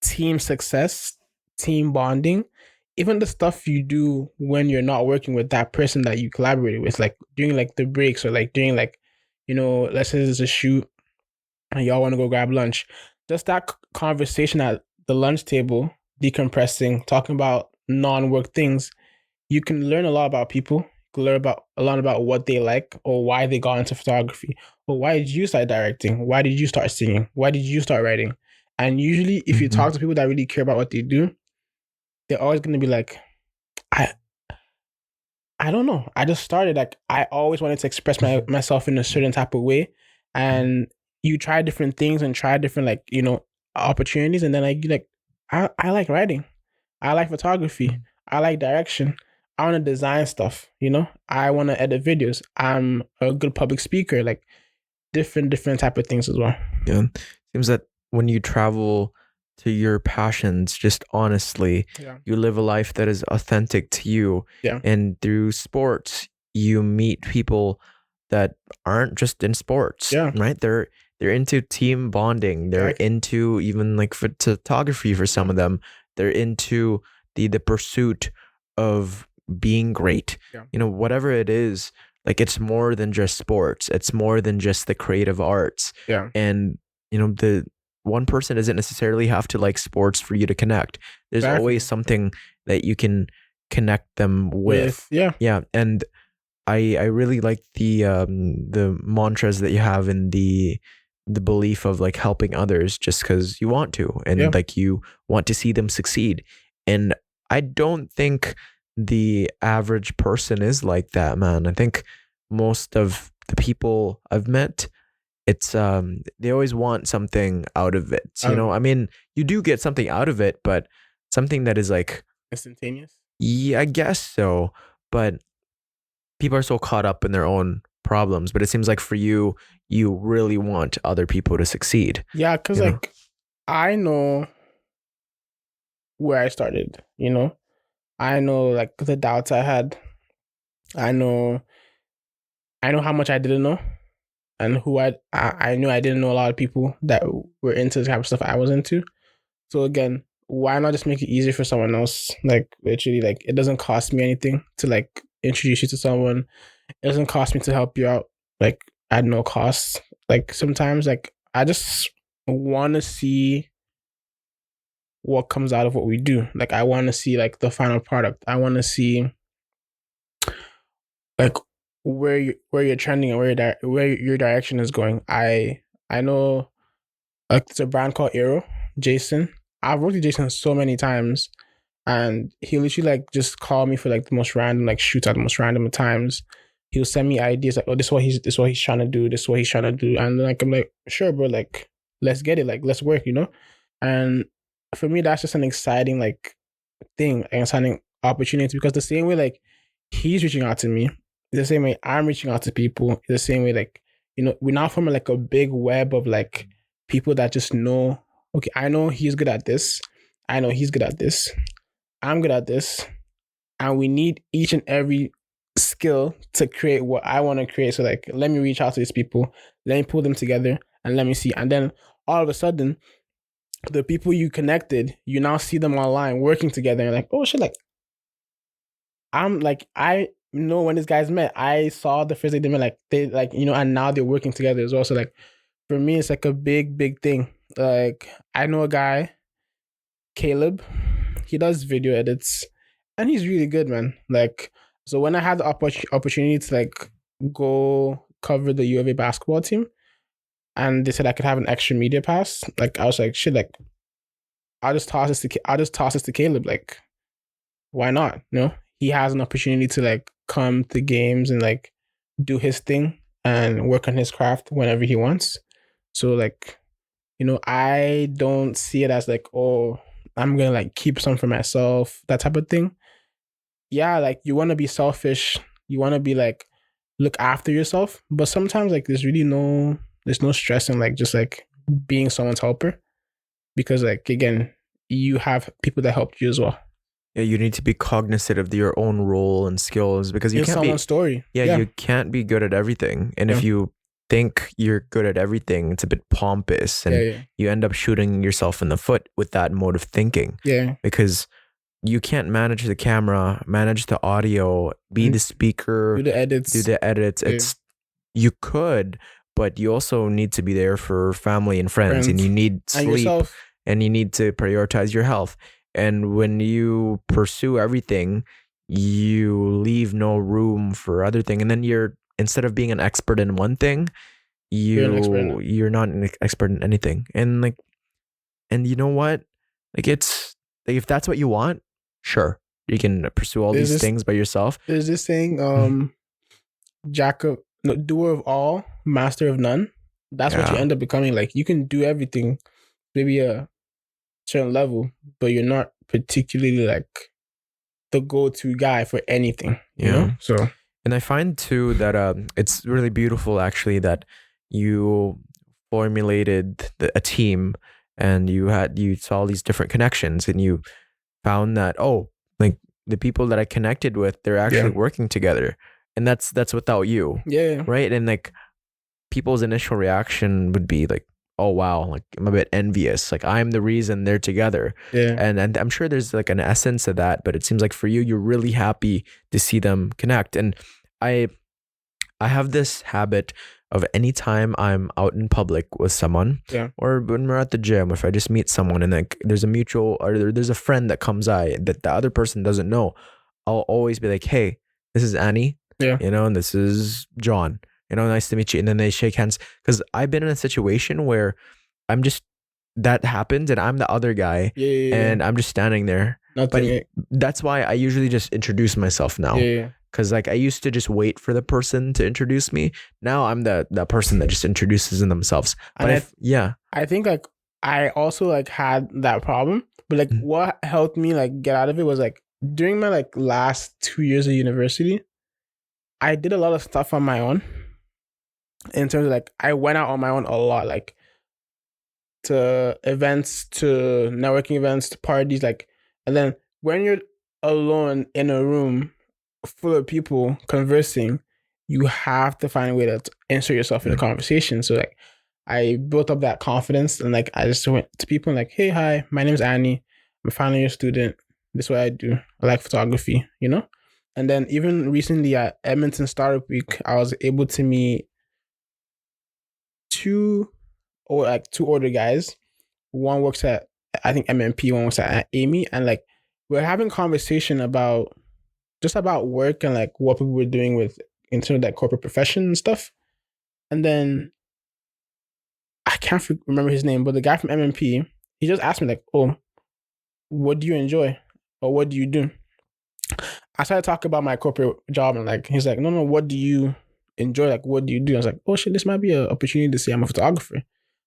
team success, team bonding, even the stuff you do when you're not working with that person that you collaborated with, like during like the breaks or like during like, let's say there's a shoot and y'all want to go grab lunch. Just that conversation at the lunch table, decompressing, talking about non-work things, you can learn a lot about people. You can learn about a lot about what they like or why they got into photography. Or why did you start directing? Why did you start singing? Why did you start writing? And usually if you talk to people that really care about what they do, they're always going to be like, I don't know. I just started, like, I always wanted to express myself in a certain type of way. And you try different things and try different, like, opportunities. And then I like writing. I like photography. I like direction. I want to design stuff, I want to edit videos. I'm a good public speaker, like different type of things as well.
Yeah. Seems that when you travel to your passions, just honestly, you live a life that is authentic to you.
Yeah.
And through sports, you meet people that aren't just in sports.
Yeah.
Right? They're into team bonding. They're into even like photography for some of them. They're into the pursuit of being great.
Yeah.
Whatever it is, like it's more than just sports. It's more than just the creative arts.
Yeah.
And the one person doesn't necessarily have to like sports for you to connect. There's always something that you can connect them with. Yeah. And I really like the mantras that you have in the belief of like helping others just because you want to, and like you want to see them succeed. And I don't think the average person is like that, man. I think most of the people I've met, it's they always want something out of it. I mean, you do get something out of it, but something that is like
instantaneous.
Yeah, I guess so. But people are so caught up in their own problems. But it seems like for you, you really want other people to succeed.
Yeah, because like I know where I started. I know like the doubts I had. I know how much I didn't know. And who I knew I didn't know a lot of people that were into the type of stuff I was into. So again, why not just make it easier for someone else? Like literally, like it doesn't cost me anything to like introduce you to someone. It doesn't cost me to help you out, like at no cost. Like sometimes, like I just want to see what comes out of what we do. Like I want to see like the final product. I want to see like where you're trending and where your direction is going. I know like there's a brand called Aero, Jason. I've worked with Jason so many times, and he literally like just call me for like the most random like shoots at the most random times. He'll send me ideas like, oh, this is what he's trying to do, this is what he's trying to do. And like I'm like, sure, bro, like let's get it, like let's work, And for me, that's just an exciting like thing, an exciting opportunity, because the same way like he's reaching out to me, the same way I'm reaching out to people, the same way like, we now form like a big web of like people that just know okay, I know he's good at this. I know he's good at this. I'm good at this. And we need each and every skill to create what I want to create. So like, let me reach out to these people, let me pull them together, and let me see. And then all of a sudden, the people you connected, you now see them online working together. And like, oh shit, like I know when these guys met, I saw the first day they met, like they like, and now they're working together as well. So like for me, it's like a big thing. Like I know a guy, Caleb, he does video edits and he's really good, man. Like, so when I had the opportunity to like go cover the U of A basketball team and they said I could have an extra media pass, like I was like, shit, like I'll just toss this to Caleb. Like, why not? He has an opportunity to like come to games and like do his thing and work on his craft whenever he wants. So like, I don't see it as like, oh, I'm gonna like keep some for myself, that type of thing. Yeah, like you want to be selfish, you want to be like look after yourself, but sometimes like there's no stress in like just like being someone's helper, because like again, you have people that helped you as well.
Yeah, you need to be cognizant of your own role and skills, because you
In
can't
someone's story.
Yeah, you can't be good at everything. And if you think you're good at everything, it's a bit pompous, and you end up shooting yourself in the foot with that mode of thinking.
Yeah.
Because you can't manage the camera, manage the audio, be the speaker,
do the edits.
Yeah. You could, but you also need to be there for family and friends. And you need sleep, and you need to prioritize your health. And when you pursue everything, you leave no room for other thing. And then instead of being an expert in one thing, you're not an expert in anything. And like, and you know what? Like it's like, if that's what you want, sure, you can pursue all these things by yourself.
There's this saying, doer of all, master of none. That's what you end up becoming. Like you can do everything, maybe a certain level, but you're not particularly like the go-to guy for anything. You know? So,
and I find too that it's really beautiful actually that you formulated a team, and you saw these different connections, and you found that, oh, like the people that I connected with, they're actually working together, and that's without you. Right. And like people's initial reaction would be like, oh wow, like I'm a bit envious, like I'm the reason they're together. And I'm sure there's like an essence of that, but it seems like for you, you're really happy to see them connect. And I have this habit of anytime I'm out in public with someone, or when we're at the gym, if I just meet someone and like there's a mutual, or there's a friend that comes by that the other person doesn't know, I'll always be like, hey, this is Annie, and this is John, nice to meet you. And then they shake hands, because I've been in a situation where that happens and I'm the other guy, and I'm just standing there. But that's why I usually just introduce myself now. Because like I used to just wait for the person to introduce me. Now I'm the person that just introduces themselves. But
I think like I also like had that problem, but like what helped me like get out of it was like during my like last 2 years of university, I did a lot of stuff on my own. In terms of like, I went out on my own a lot, like to events, to networking events, to parties, like, and then when you're alone in a room full of people conversing, you have to find a way to insert yourself in the conversation. So like, I built up that confidence, and like, I just went to people and like, hey, hi, my name is Annie. I'm a final year student. This is what I do. I like photography, And then even recently at Edmonton Startup Week, I was able to meet two older guys. One works at, I think, MMP, one works at Amy, and like we're having conversation about work and like what people were doing in terms of that corporate profession and stuff. And then I can't remember his name, but the guy from MMP, he just asked me like, oh, what do you enjoy, or what do you do? I started talking about my corporate job, and like he's like, no, what do you enjoy? Like, what do you do? I was like, oh shit, this might be an opportunity to say I'm a photographer.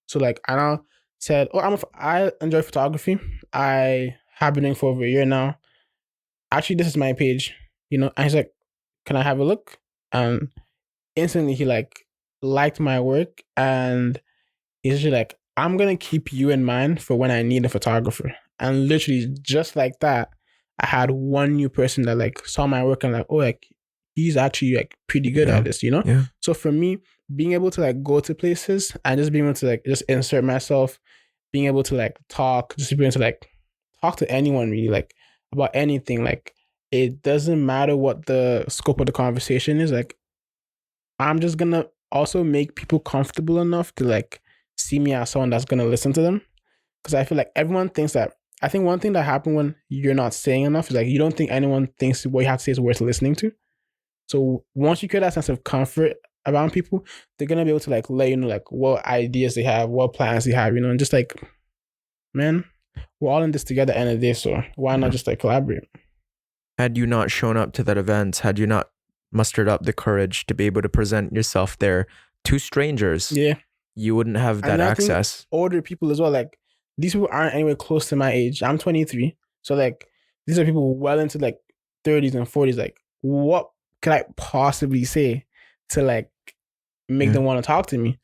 So like I now said, oh, I enjoy photography. I have been doing it for over a year now. Actually, this is my page, And he's like, can I have a look? And instantly he like liked my work, and he's just like, I'm gonna keep you in mind for when I need a photographer. And literally just like that, I had one new person that like saw my work and like, oh, like he's actually like pretty good at this, you know?
Yeah.
So for me, being able to like go to places and just being able to like just insert myself, being able to like talk, just being able to like talk to anyone really, like about anything, like it doesn't matter what the scope of the conversation is, like I'm just gonna also make people comfortable enough to like see me as someone that's gonna listen to them. Because I feel like everyone thinks that. I think one thing that happens when you're not saying enough is like you don't think anyone thinks what you have to say is worth listening to. So once you create that sense of comfort around people, they're gonna be able to like let you know like what ideas they have, what plans they have, you know, and just like, man, we're all in this together at the end of the day, so why not just like collaborate?
Had you not shown up to that event, had you not mustered up the courage to be able to present yourself there to strangers,
Yeah,
you wouldn't have that
and I think
access.
older people as well, like these people aren't anywhere close to my age. I'm 23, so like these are people well into like 30s and 40s. Like, what could I possibly say to like make them want to talk to me?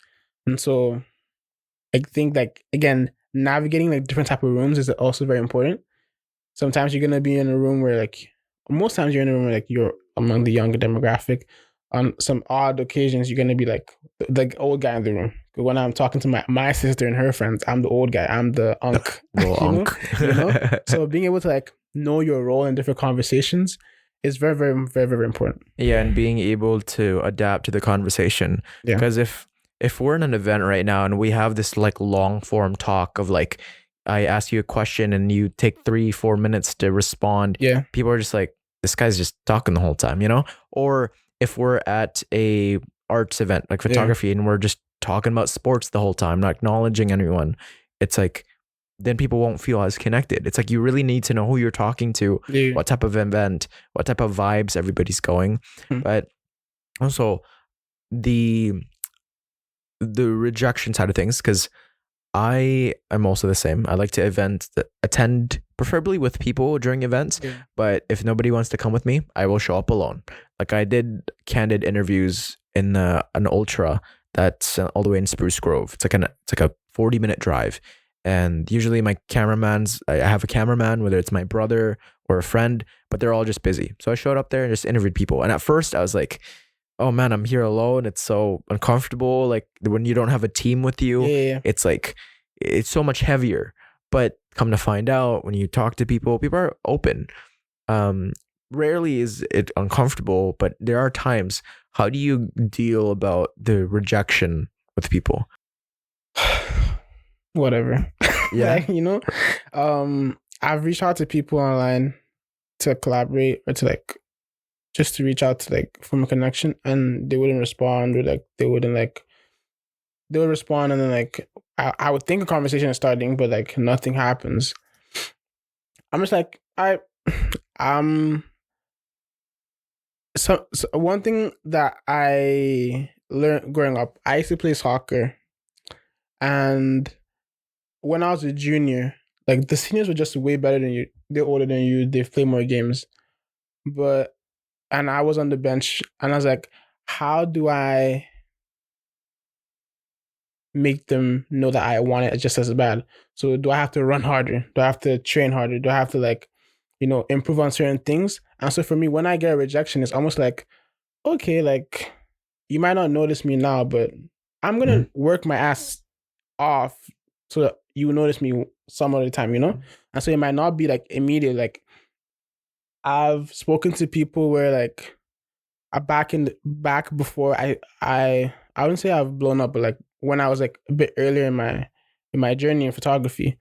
And so I think like again, navigating like different type of rooms is also very important. Sometimes you're gonna be in a room where like most times you're in a room where like you're among the younger demographic. On some odd occasions, you're gonna be like the old guy in the room. When I'm talking to my sister and her friends, I'm the old guy. I'm the unk. You know? So being able to like know your role in different conversations is very, very, very, very important.
Yeah, and being able to adapt to the conversation.
Yeah.
Because if we're in an event right now and we have this like long form talk of like, I ask you a question and you take 3-4 minutes to respond.
Yeah.
People are just like, this guy's just talking the whole time, you know? Or if we're at a arts event like photography and we're just talking about sports the whole time, not acknowledging anyone, it's like then people won't feel as connected. It's like you really need to know who you're talking to, what type of event, what type of vibes everybody's going. But also the rejection side of things, because I am also the same. I like to attend preferably with people during events, but if nobody wants to come with me, I will show up alone. Like I did candid interviews in an ultra that's all the way in Spruce Grove. It's like a 40-minute drive, and usually my cameramans, I have a cameraman, whether it's my brother or a friend, but they're all just busy. So I showed up there and just interviewed people. And at first I was like, oh man, I'm here alone. It's so uncomfortable. Like when you don't have a team with you, it's like, it's so much heavier. But come to find out, when you talk to people are open. Rarely is it uncomfortable, but there are times. How do you deal about the rejection with people?
Whatever.
Yeah.
Like, you know, I've reached out to people online to collaborate or to like, just to reach out to like form a connection, and they wouldn't respond, or like they would respond and then like I would think a conversation is starting, but like nothing happens. I'm just like so one thing that I learned growing up, I used to play soccer, and when I was a junior, like the seniors were just way better than you. They're older than you. They've played more games, and I was on the bench, and I was like, how do I make them know that I want it just as bad? So do I have to run harder? Do I have to train harder? Do I have to like, you know, improve on certain things? And so for me, when I get a rejection, it's almost like, okay, like you might not notice me now, but I'm going to work my ass off so that you notice me some other time, you know? And so it might not be like immediate. Like I've spoken to people where like back before I wouldn't say I've blown up, but like when I was like a bit earlier in my journey in photography,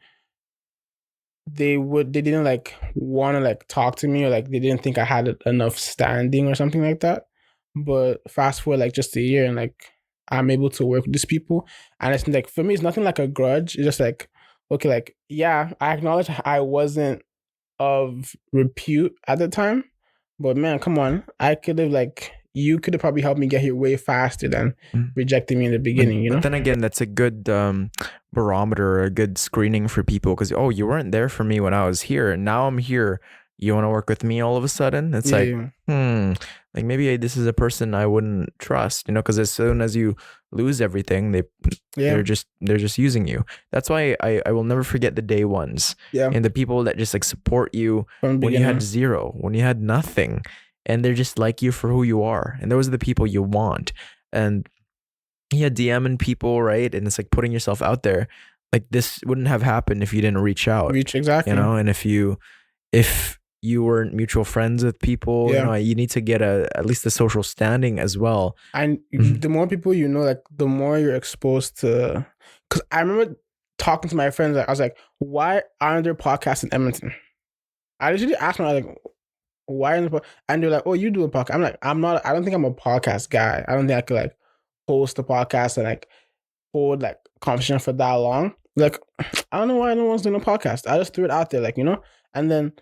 they didn't like want to like talk to me, or like they didn't think I had enough standing or something like that. But fast forward like just a year, and like I'm able to work with these people, and it's like for me it's nothing like a grudge. It's just like, okay, like yeah, I acknowledge I wasn't of repute at the time, but man, come on, you could have probably helped me get here way faster than rejecting me in the beginning, you know?
But then again, that's a good barometer, a good screening for people, because, oh, you weren't there for me when I was here, and now I'm here. You want to work with me all of a sudden? It's like maybe this is a person I wouldn't trust, you know, because as soon as you lose everything. They're just using you. That's why I will never forget the day ones.
Yeah.
And the people that just like support you
From the
when you had
beginning.
zero, when you had nothing, and they're just like you for who you are. And those are the people you want. And yeah, DMing people, right? And it's like putting yourself out there. Like this wouldn't have happened if you didn't reach out.
Exactly.
You know, and if you weren't mutual friends with people,
Yeah.
you know, you need to get at least a social standing as well.
And
Mhm.
the more people you know, like the more you're exposed to. Because I remember talking to my friends, like, I was like, why aren't there podcasts in Edmonton? I usually ask them, like, why isn't and they're like, oh, you do a podcast. I'm like, I don't think I'm a podcast guy. I don't think I could like host a podcast and like hold like conversation for that long. Like, I don't know why no one's doing a podcast. I just threw it out there, like, you know? And then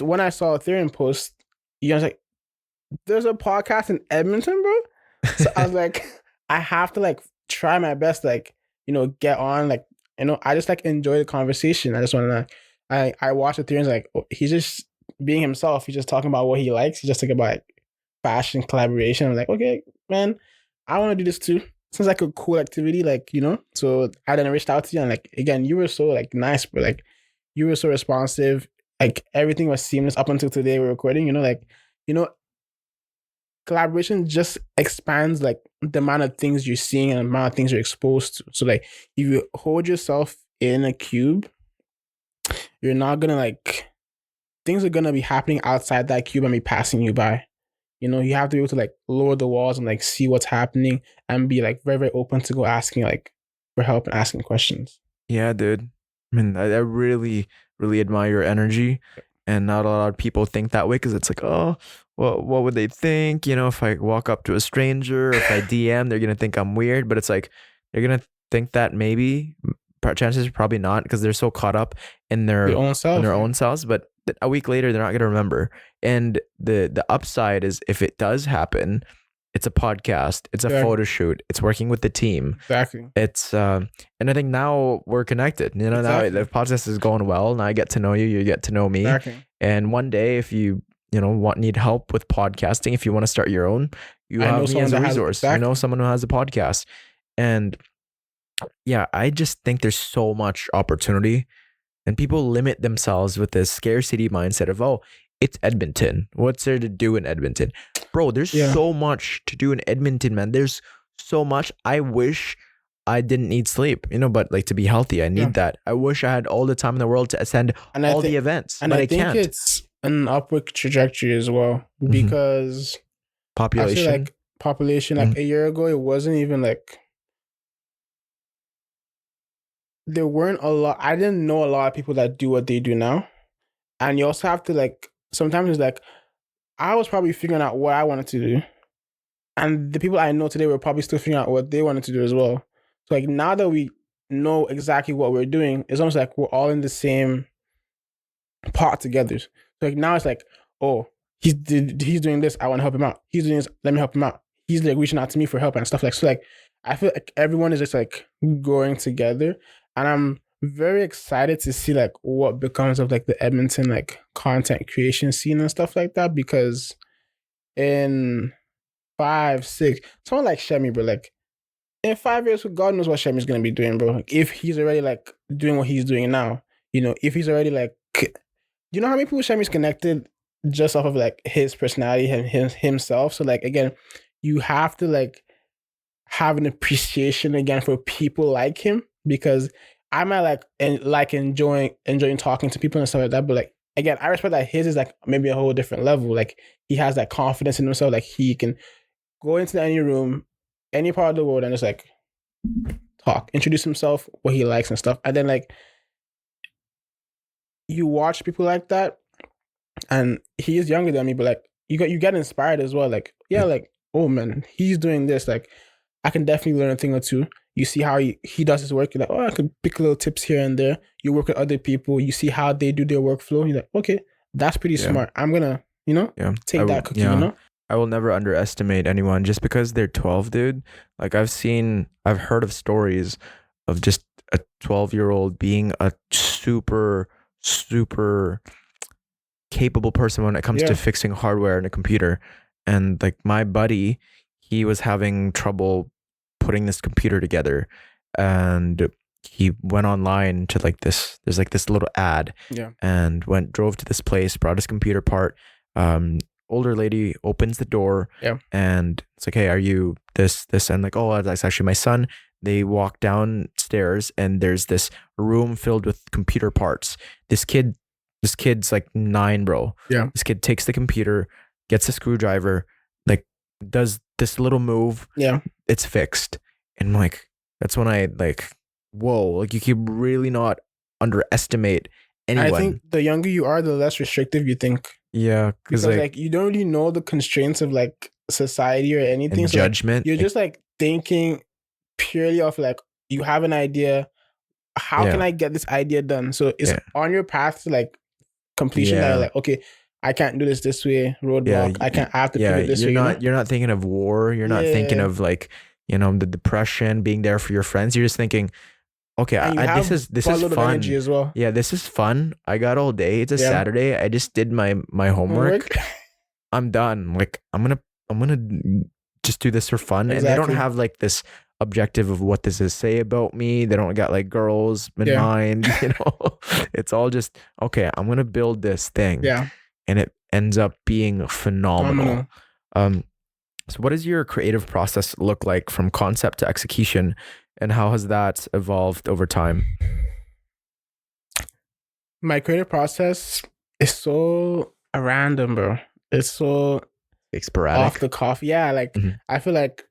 when I saw Ethereum post, you know, I was like, there's a podcast in Edmonton, bro. So I was like, I have to like try my best, like, you know, get on, like, you know, I just like enjoy the conversation. I just want to, I watch Ethereum, like, oh, he's just being himself. He's just talking about what he likes. He's just talking about like, fashion collaboration. I'm like, okay, man, I want to do this too. Sounds like a cool activity, like, you know. So I then reached out to you, and like, again, you were so like nice, bro. Like, you were so responsive. Like, everything was seamless up until today we're recording. You know, like, you know, collaboration just expands like the amount of things you're seeing and the amount of things you're exposed to. So like, if you hold yourself in a cube, you're not gonna like, things are gonna be happening outside that cube and be passing you by. You know, you have to be able to like lower the walls and like see what's happening and be like very, very open to go asking like for help and asking questions.
Yeah, dude. I mean, I really, really admire your energy, and not a lot of people think that way because it's like, oh, well, what would they think? You know, if I walk up to a stranger, or if I DM, they're gonna think I'm weird. But it's like they're gonna think that maybe. Chances are probably not, because they're so caught up in their
own self.
own selves. But a week later, they're not gonna remember. And the upside is, if it does happen, it's a podcast, it's a photo shoot, it's working with the team.
Exactly.
It's and I think now we're connected. You know, now the podcast is going well. Now I get to know you, you get to know me.
Exactly.
And one day, if you need help with podcasting, if you want to start your own, you have me as a resource. You know someone who has a podcast. And yeah, I just think there's so much opportunity, and people limit themselves with this scarcity mindset of, oh, it's Edmonton. What's there to do in Edmonton? Bro, there's so much to do in Edmonton, man. There's so much. I wish I didn't need sleep, you know, but like to be healthy, I need that. I wish I had all the time in the world to attend all the events,
and
but
I think
can't.
it's an upward trajectory as well, because
population,
I feel like population, like a year ago, it wasn't even like, there weren't a lot. I didn't know a lot of people that do what they do now. And you also have to like, sometimes it's like, I was probably figuring out what I wanted to do, and the people I know today were probably still figuring out what they wanted to do as well. So like, now that we know exactly what we're doing, it's almost like we're all in the same pot together. So like, now it's like, oh, he's doing this, I want to help him out. He's doing this, let me help him out. He's like reaching out to me for help and stuff like. So like, I feel like everyone is just like growing together, and I'm very excited to see like what becomes of like the Edmonton like content creation scene and stuff like that, because in 5, 6, someone like Shemi, bro, like in 5 years, God knows what Shemi's gonna be doing, bro. Like, if he's already like doing what he's doing now, you know, if he's already like, you know how many people Shemi's connected just off of like his personality and himself. So like, again, you have to like have an appreciation again for people like him, because I might like enjoying talking to people and stuff like that, but like, again, I respect that his is like maybe a whole different level. Like, he has that confidence in himself, like he can go into any room, any part of the world, and just like talk, introduce himself, what he likes and stuff. And then like, you watch people like that, and he is younger than me, but like you get inspired as well. Like, yeah, like, oh man, he's doing this. Like, I can definitely learn a thing or two. You see how he does his work. You're like, oh, I could pick little tips here and there. You work with other people. You see how they do their workflow. You're like, okay, that's pretty smart. I'm gonna, take that cookie,
I will never underestimate anyone just because they're 12, dude. Like, I've heard of stories of just a 12-year-old being a super, super capable person when it comes to fixing hardware in a computer. And like, my buddy, he was having trouble putting this computer together, and he went online to like this. There's like this little ad,
Yeah.
and drove to this place, brought his computer part. Older lady opens the door,
Yeah.
and it's like, hey, are you this? And like, oh, that's actually my son. They walk downstairs, and there's this room filled with computer parts. This kid's like 9, bro.
Yeah.
This kid takes the computer, gets a screwdriver, like does this little move.
Yeah.
It's fixed. And like, that's when I like, whoa, like you can really not underestimate anyone.
I think the younger you are, the less restrictive you think.
Yeah.
Because like you don't really know the constraints of like society or anything.
And
so
judgment.
Like, you're just like thinking purely of like, you have an idea. How can I get this idea done? So it's on your path to like completion that you're like, okay, I can't do this way, roadblock. I have to put it this way.
You're not thinking of war. You're not thinking of like, the depression, being there for your friends. You're just thinking, okay, this is fun.
Energy as well.
Yeah, this is fun. I got all day. It's a Saturday. I just did my homework. I'm done. Like I'm gonna just do this for fun.
Exactly.
And they don't have like this objective of what does this say about me. They don't got like girls in mind. It's all just, okay, I'm gonna build this thing.
Yeah.
And it ends up being phenomenal. So what does your creative process look like from concept to execution, and how has that evolved over time?
My creative process is so random, bro. It's so
sporadic,
off the cuff. Yeah, like I feel like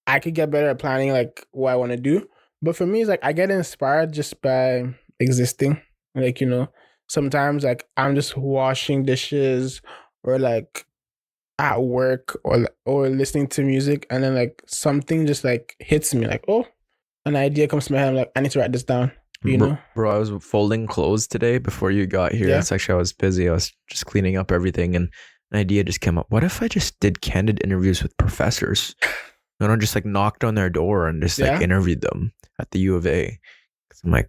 I could get better at planning like what I want to do. But for me, it's like I get inspired just by existing. Like, sometimes like I'm just washing dishes or like at work or listening to music, and then like something just like hits me, like, oh, an idea comes to my head. I'm like, I need to write this down.
Bro, I was folding clothes today before you got here. It's actually, I was busy. I was just cleaning up everything, and an idea just came up. What if I just did candid interviews with professors? Just like knocked on their door and just like interviewed them at the U of A. I'm like,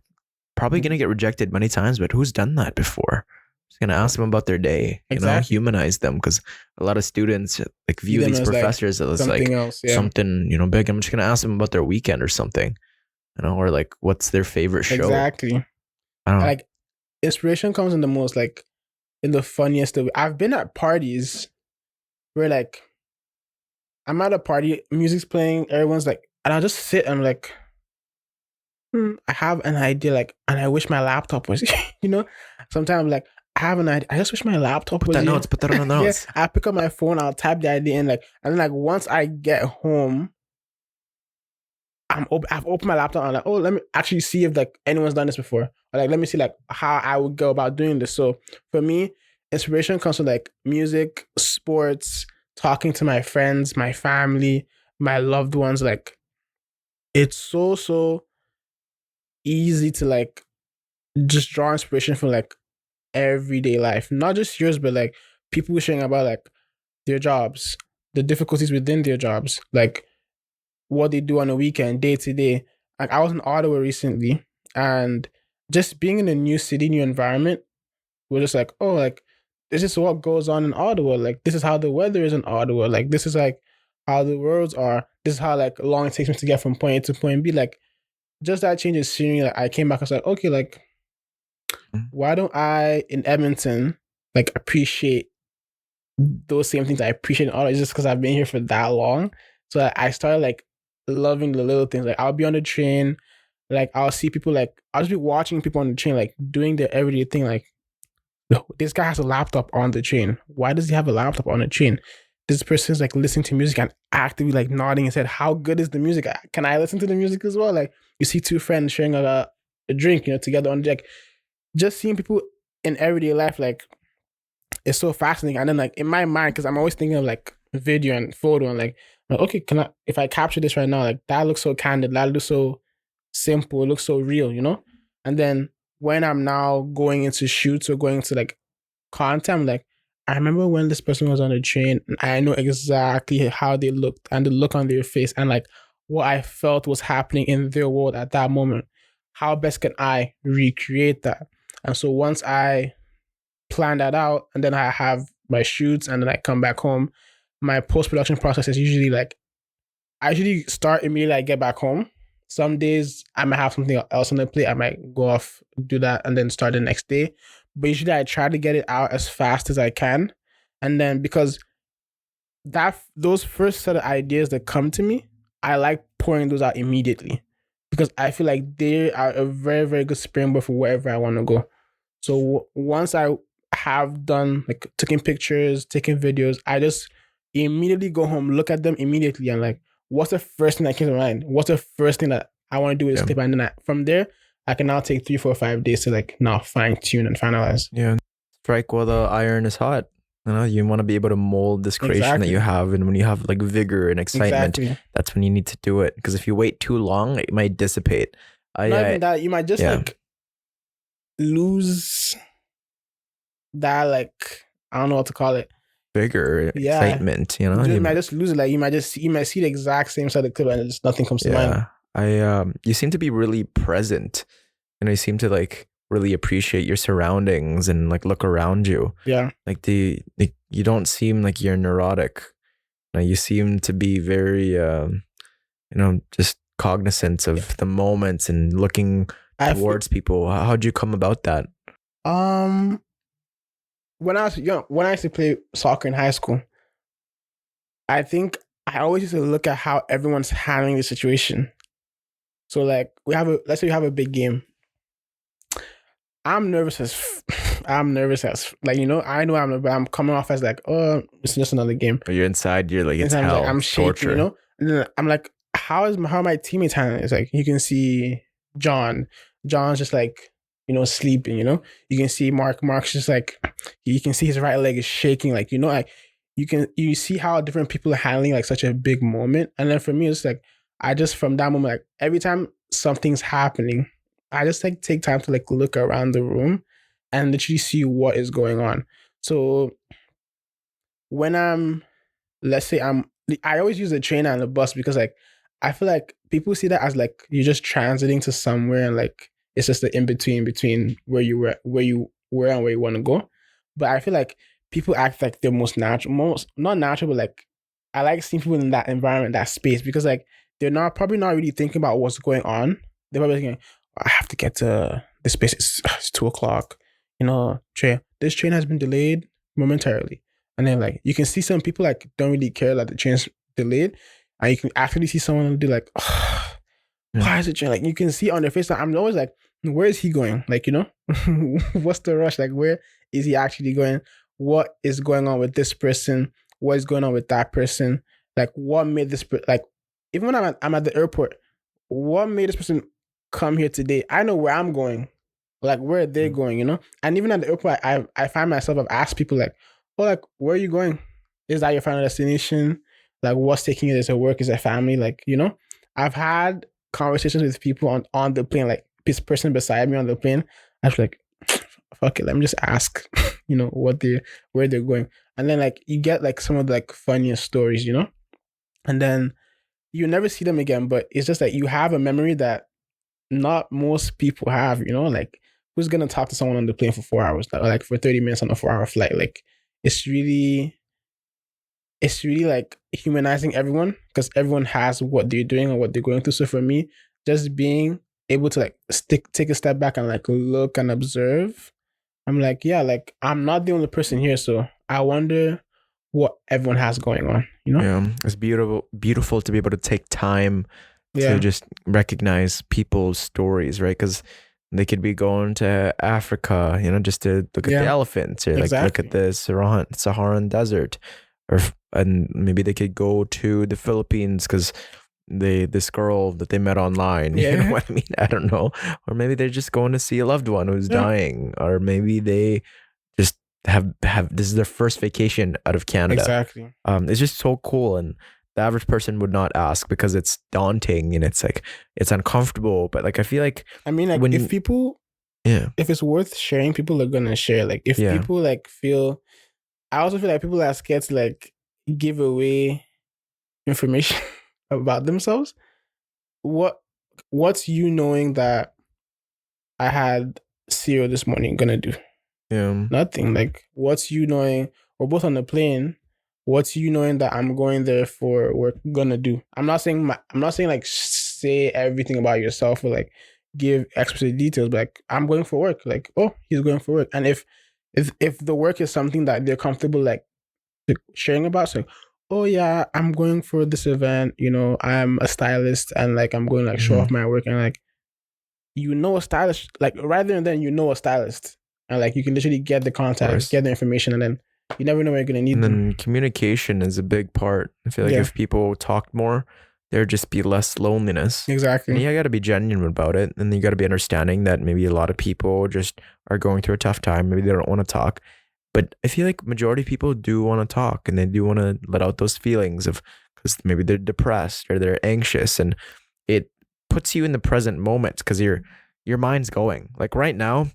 probably gonna get rejected many times, but who's done that before? Just gonna ask them about their day, humanize them, because a lot of students like view these professors as like something big. I'm just gonna ask them about their weekend or something, or like what's their favorite show.
Exactly.
I don't know.
Like inspiration comes in the most like in the funniest way. I've been at parties where like I'm at a party, music's playing, everyone's like, and I'll just sit and I'm like, I have an idea, like, and I wish my laptop was, sometimes like, I have an idea, I just wish my laptop was here.
Put that on the notes.
I pick up my phone, I'll type the idea in, like, and then like once I get home, I've opened my laptop and I'm like, oh, let me actually see if like anyone's done this before. Or like, let me see like how I would go about doing this. So for me, inspiration comes from like music, sports, talking to my friends, my family, my loved ones. Like, it's so easy to like just draw inspiration from like everyday life, not just yours, but like people sharing about like their jobs, the difficulties within their jobs, like what they do on a weekend, day to day. Like I was in Ottawa recently, and just being in a new city, new environment, we're just like, oh, like this is what goes on in Ottawa. Like this is how the weather is in Ottawa. Like this is like how the roads are. This is how like long it takes me to get from point A to point B. Like just that change of scenery. Like I came back, I was like, okay, like why don't I in Edmonton like appreciate those same things I appreciate in Ottawa? It's just because I've been here for that long. So I started like loving the little things. Like I'll be on the train, like I'll see people, like I'll just be watching people on the train, like doing their everyday thing. Like this guy has a laptop on the train. Why does he have a laptop on the train? This person's like listening to music and actively like nodding his head. How good is the music? Can I listen to the music as well? Like you see two friends sharing a drink, together on the deck. Just seeing people in everyday life, like it's so fascinating. And then like in my mind, because I'm always thinking of like video and photo and like okay, if I capture this right now, like that looks so candid, that looks so simple, it looks so real, And then when I'm now going into shoots or going into like content, I'm like, I remember when this person was on the train and I know exactly how they looked and the look on their face and like what I felt was happening in their world at that moment. How best can I recreate that? And so once I plan that out and then I have my shoots and then I come back home, my post-production process is usually like I usually start immediately I get back home. Some days I might have something else on the plate. I might go off, do that, and then start the next day. But usually I try to get it out as fast as I can. And then because those first set of ideas that come to me, I like pouring those out immediately because I feel like they are a very, very good springboard for wherever I want to go. So once I have done like taking pictures, taking videos, I just immediately go home, look at them immediately, and like, what's the first thing that came to mind? What's the first thing that I want to do with this clip? And then from there, I can now take 3, 4, 5 days to like now fine tune and finalize.
Yeah, strike while the iron is hot. You know, you want to be able to mold this creation that you have, and when you have like vigor and excitement, that's when you need to do it. Because if you wait too long, it might dissipate.
Not even that, you might just like lose that, like, I don't know what to call it,
vigor, excitement. You know,
you might just lose it. Like you might see the exact same side of the clip, and just nothing comes to mind.
You seem to be really present, and you seem to like really appreciate your surroundings and like look around you.
Yeah.
Like you don't seem like you're neurotic. You seem to be very, just cognizant of the moments and looking towards people. How'd you come about that?
When I was young, when I used to play soccer in high school, I think I always used to look at how everyone's handling the situation. So like let's say we have a big game. I'm nervous as like, you know I'm coming off as like, oh, it's just another game.
But you're inside, you're like, it's hell,
like, I'm shaking,
torture.
you know? And then I'm like, how are my teammates handling it? It's like, you can see John's just like, you know, sleeping, you know? You can see Mark's just like, you can see his right leg is shaking, like, you know, like you see how different people are handling like such a big moment. And then for me, it's like, I just, from that moment, like every time something's happening, I just like take time to like look around the room and literally see what is going on. So when I always use the train and the bus because like, I feel like people see that as like, you're just transiting to somewhere and like, it's just the in-between between where you were and where you want to go. But I feel like people act like they're not natural, but like, I like seeing people in that environment, that space, because like, they're probably not really thinking about what's going on. They're probably thinking, I have to get to this space. It's 2:00. You know, this train has been delayed momentarily. And then like, you can see some people like don't really care that the train's delayed. And you can actually see someone do like, oh, why is it train? Like you can see on their face that I'm always like, where is he going? Like, you know, what's the rush? Like, where is he actually going? What is going on with this person? What is going on with that person? Like, what made this like, even when I'm at the airport, what made this person come here today? I know where I'm going, like where they're going, you know? And even at the airport, I find myself, I've asked people like, oh, like, where are you going? Is that your final destination? Like, what's taking you? Is it work? Is it family? Like, you know, I've had conversations with people on the plane, like this person beside me on the plane. I was like, fuck it, let me just ask, you know, where they're going. And then like, you get like some of the like funniest stories, you know? And then you never see them again, but it's just that you have a memory that not most people have, you know, like who's gonna talk to someone on the plane for 4 hours, or like for 30 minutes on a 4-hour flight? Like it's really like humanizing everyone because everyone has what they're doing or what they're going through. So for me, just being able to like take a step back and like look and observe, I'm like, yeah, like I'm not the only person here, so I wonder what everyone has going on, you know?
Yeah, it's beautiful to be able to take time to just recognize people's stories, right? Because they could be going to Africa, you know, just to look at the elephants, or like look at the Saharan desert, and maybe they could go to the Philippines because this girl that they met online, you know what I mean? I don't know. Or maybe they're just going to see a loved one who's dying, or maybe they just have this is their first vacation out of Canada.
Exactly.
It's just so cool, and the average person would not ask because it's daunting and it's like it's uncomfortable. But like I feel like,
I mean, like if people, if it's worth sharing, people are gonna share. Like if people like feel, I also feel like people are scared to like give away information about themselves. What's you knowing that I had cereal this morning gonna do?
Yeah.
Nothing. Like what's you knowing we're both on the plane, What's you knowing that I'm going there for work gonna do? I'm not saying like say everything about yourself or like give explicit details, but like I'm going for work. Like, oh, he's going for work. And if the work is something that they're comfortable like sharing about, so like, oh yeah, I'm going for this event, I'm a stylist and like I'm going to like show off my work and like a stylist, like right there and then a stylist. And like you can literally get the contact, get the information, and then you never know when you're gonna need
And
them.
then communication is a big part. I feel like if people talked more, there'd just be less loneliness.
Exactly.
And you got to be genuine about it. And you got to be understanding that maybe a lot of people just are going through a tough time. Maybe they don't want to talk. But I feel like majority of people do want to talk and they do want to let out those feelings of, because maybe they're depressed or they're anxious, and it puts you in the present moment because your mind's going. Like right now,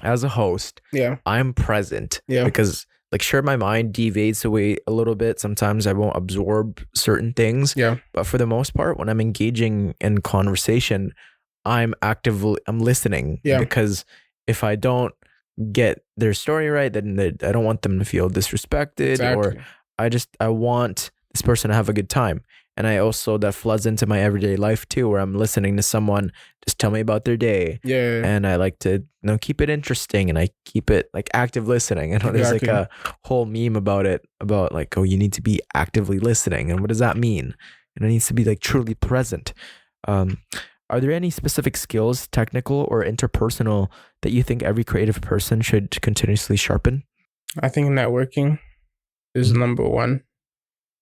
as a host, I'm present because like sure, my mind deviates away a little bit. Sometimes I won't absorb certain things. But for the most part, when I'm engaging in conversation, I'm listening. Because if I don't get their story right, then I don't want them to feel disrespected, or I want this person to have a good time. And I also, that floods into my everyday life too, where I'm listening to someone just tell me about their day. And I like to, keep it interesting, and I keep it like active listening. I know there's like a whole meme about it, about like, oh, you need to be actively listening. And what does that mean? And it needs to be like truly present. Are there any specific skills, technical or interpersonal, that you think every creative person should continuously sharpen?
I think networking is number one.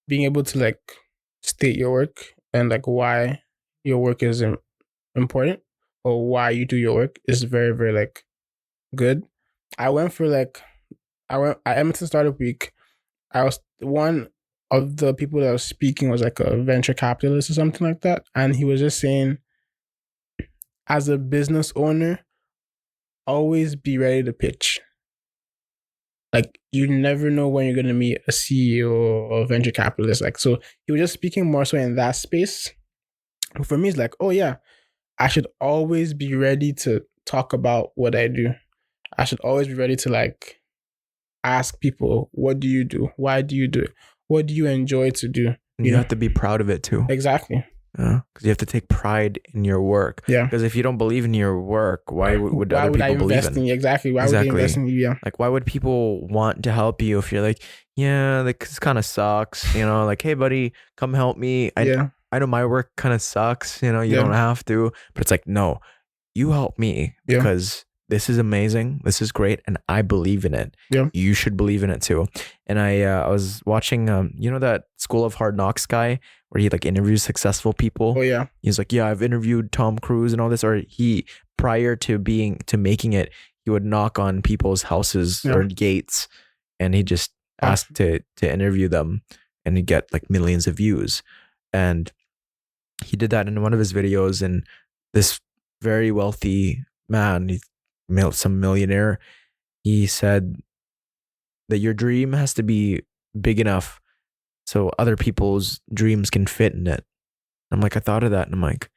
Being able to like state your work and like why your work is important or why you do your work is very, very like good. I went at Edmonton Startup Week. I was one of the people that was speaking was like a venture capitalist or something like that. And he was just saying, as a business owner, always be ready to pitch. Like you never know when you're gonna meet a CEO or a venture capitalist. Like, so he was just speaking more so in that space. For me, it's like, oh yeah, I should always be ready to talk about what I do. I should always be ready to like ask people, what do you do? Why do you do it? What do you enjoy to do?
You have to be proud of it too.
Exactly.
Because you have to take pride in your work. Because if you don't believe in your work, why would other people believe in it?
Exactly. Why would they invest in you?
Like, why would people want to help you if you're like, yeah, like this kind of sucks, like, hey buddy, come help me. I know my work kind of sucks, you don't have to, but it's like, no, you help me because this is amazing. This is great. And I believe in it. You should believe in it too. And I was watching, that School of Hard Knocks guy where he like interviews successful people.
Oh yeah.
He's like, yeah, I've interviewed Tom Cruise and all this, or he, prior to making it, he would knock on people's houses or gates and he just asked to interview them, and he'd get like millions of views. And he did that in one of his videos, and this very wealthy man, he's some millionaire, he said that your dream has to be big enough so other people's dreams can fit in it. I'm like, I thought of that and I'm like,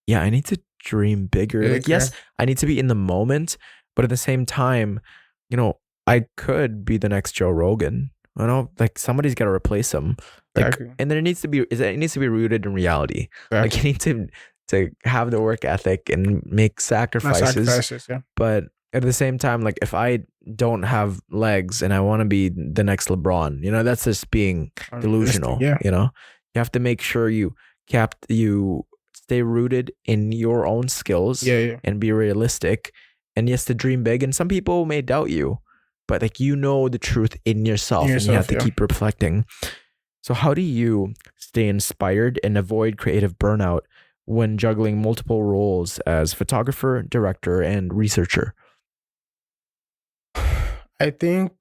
yeah, I need to dream bigger. Like, yes, I need to be in the moment, but at the same time, I could be the next Joe Rogan. Like somebody's got to replace him. Like, and then it needs to be rooted in reality. Like you need to have the work ethic and make sacrifices. But at the same time, like if I don't have legs and I want to be the next LeBron, that's just being delusional. You have to make sure you stay rooted in your own skills and be realistic. And yes, to dream big. And some people may doubt you, but like the truth in yourself, and you have to keep reflecting. So how do you stay inspired and avoid creative burnout when juggling multiple roles as photographer, director, and researcher?
I think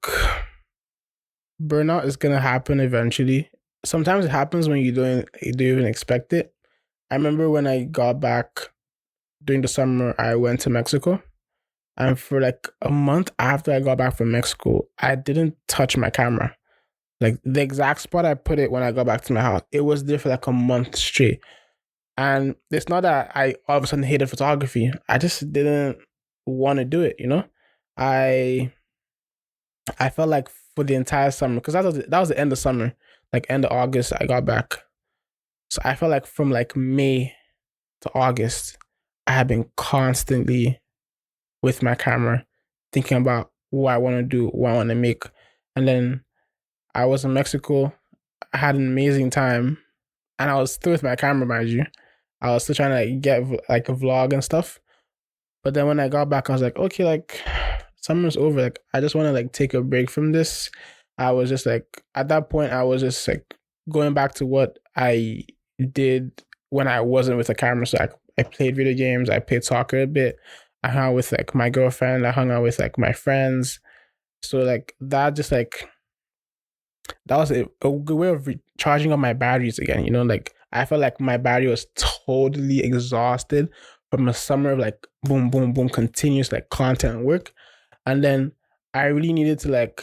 burnout is gonna happen eventually. Sometimes it happens when you don't even expect it. I remember when I got back during the summer, I went to Mexico. And for like a month after I got back from Mexico, I didn't touch my camera. Like the exact spot I put it when I got back to my house, it was there for like a month straight. And it's not that I all of a sudden hated photography. I just didn't want to do it, I felt like for the entire summer, because that was the end of summer, like end of August I got back. So I felt like from like May to August, I had been constantly with my camera, thinking about what I want to do, what I want to make. And then I was in Mexico. I had an amazing time, and I was still with my camera, mind you. I was still trying to like, get like a vlog and stuff. But then when I got back, I was like, okay, like summer's over. Like I just want to like take a break from this. I was just like at that point, I was just like going back to what I did when I wasn't with a camera. So I played video games. I played soccer a bit. I hung out with like my girlfriend. I hung out with like my friends. So like that just like that was a good way of recharging up my batteries again. You know, like I felt like my battery was totally exhausted from a summer of like boom, boom, boom, continuous like content work. And then I really needed to like,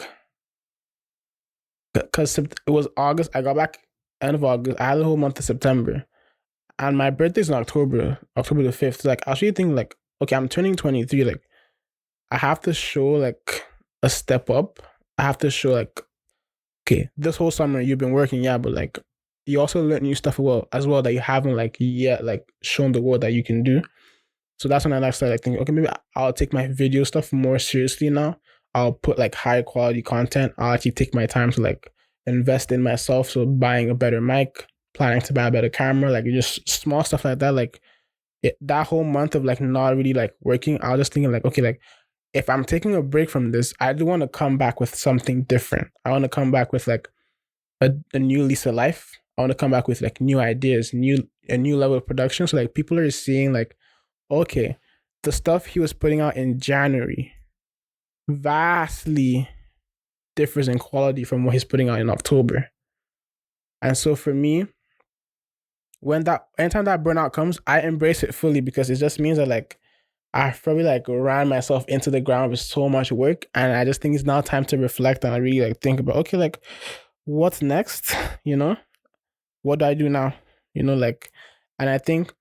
because it was August, I got back end of August. I had the whole month of September. And my birthday's in October the 5th. So like I was really thinking like, okay, I'm turning 23. Like I have to show like a step up. I have to show like, okay, this whole summer you've been working, yeah, but like you also learn new stuff as well that you haven't like yet like shown the world that you can do. So that's when I like started like thinking, okay, maybe I'll take my video stuff more seriously now. I'll put like high quality content. I'll actually take my time to like invest in myself. So buying a better mic, planning to buy a better camera, like just small stuff like that. Like that whole month of like not really like working, I was just thinking like, okay, like if I'm taking a break from this, I do want to come back with something different. I want to come back with like a new lease of life. I want to come back with like new ideas, a new level of production. So like people are seeing like, okay, the stuff he was putting out in January vastly differs in quality from what he's putting out in October. And so for me, anytime that burnout comes, I embrace it fully, because it just means that like I've probably like ran myself into the ground with so much work, and I just think it's now time to reflect and I really like think about, okay, like what's next? You know, what do I do now? You know, like, and I think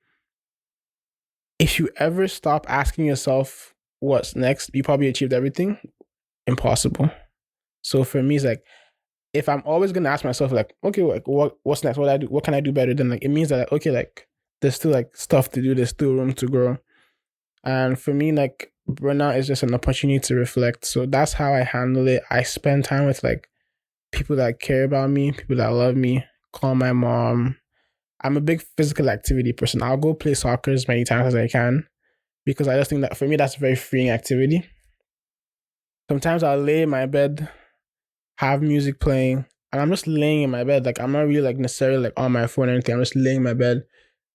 if you ever stop asking yourself what's next, you probably achieved everything. Impossible. So for me, it's like if I'm always gonna ask myself like, okay, like what's next? What do I do? What can I do better? Then like it means that like, okay, like there's still like stuff to do. There's still room to grow. And for me, like burnout is just an opportunity to reflect. So that's how I handle it. I spend time with like people that care about me, people that love me. Call my mom. I'm a big physical activity person. I'll go play soccer as many times as I can, because I just think that for me that's a very freeing activity. Sometimes I'll lay in my bed, have music playing, and I'm just laying in my bed. Like I'm not really like necessarily like on my phone or anything. I'm just laying in my bed,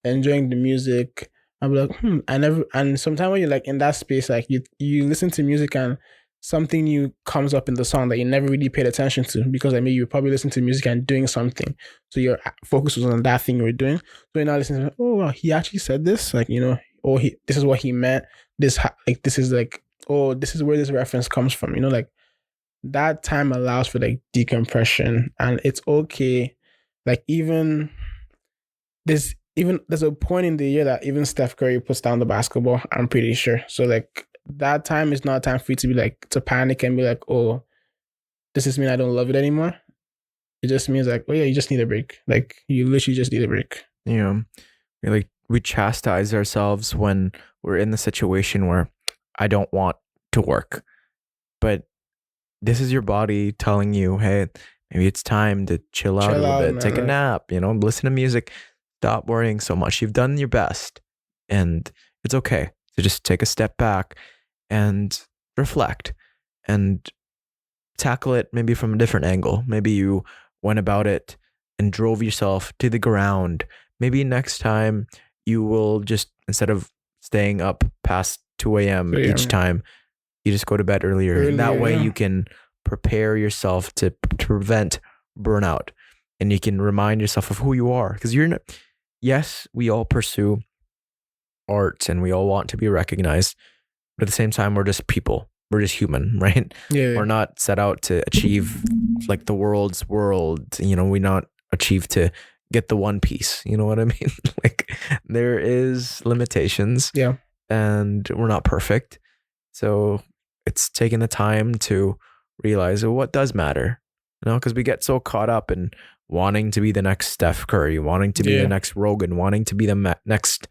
enjoying the music. I'll be like, and sometimes when you're like in that space, like you listen to music and something new comes up in the song that you never really paid attention to, because I mean you probably listen to music and doing something. So your focus was on that thing you were doing. So you're now listening to, oh wow, he actually said this, like, you know, or this is what he meant. This is like, oh, this is where this reference comes from, you know, like that time allows for like decompression, and it's okay. Like there's a point in the year that even Steph Curry puts down the basketball, I'm pretty sure. So like that time is not a time for you to be like to panic and be like, oh, does this mean I don't love it anymore? It just means like, oh yeah, you just need a break. Like you literally just need a break.
Yeah. We chastise ourselves when we're in the situation where I don't want to work. But this is your body telling you, hey, maybe it's time to chill out a little bit, take a nap, you know, listen to music, stop worrying so much. You've done your best, and it's okay to just take a step back and reflect and tackle it maybe from a different angle. Maybe you went about it and drove yourself to the ground. Maybe next time you will just, instead of staying up past 2 a.m. each time, you just go to bed earlier. That way you can prepare yourself to prevent burnout, and you can remind yourself of who you are. Because yes, we all pursue art and we all want to be recognized, but at the same time, we're just people. We're just human, right?
Yeah.
We're not set out to achieve like the world's world. You know, we not achieve to get the One Piece. You know what I mean? Like there is limitations.
Yeah.
And we're not perfect. So it's taking the time to realize what does matter. Because we get so caught up in wanting to be the next Steph Curry, wanting to be the next Rogan, wanting to be the next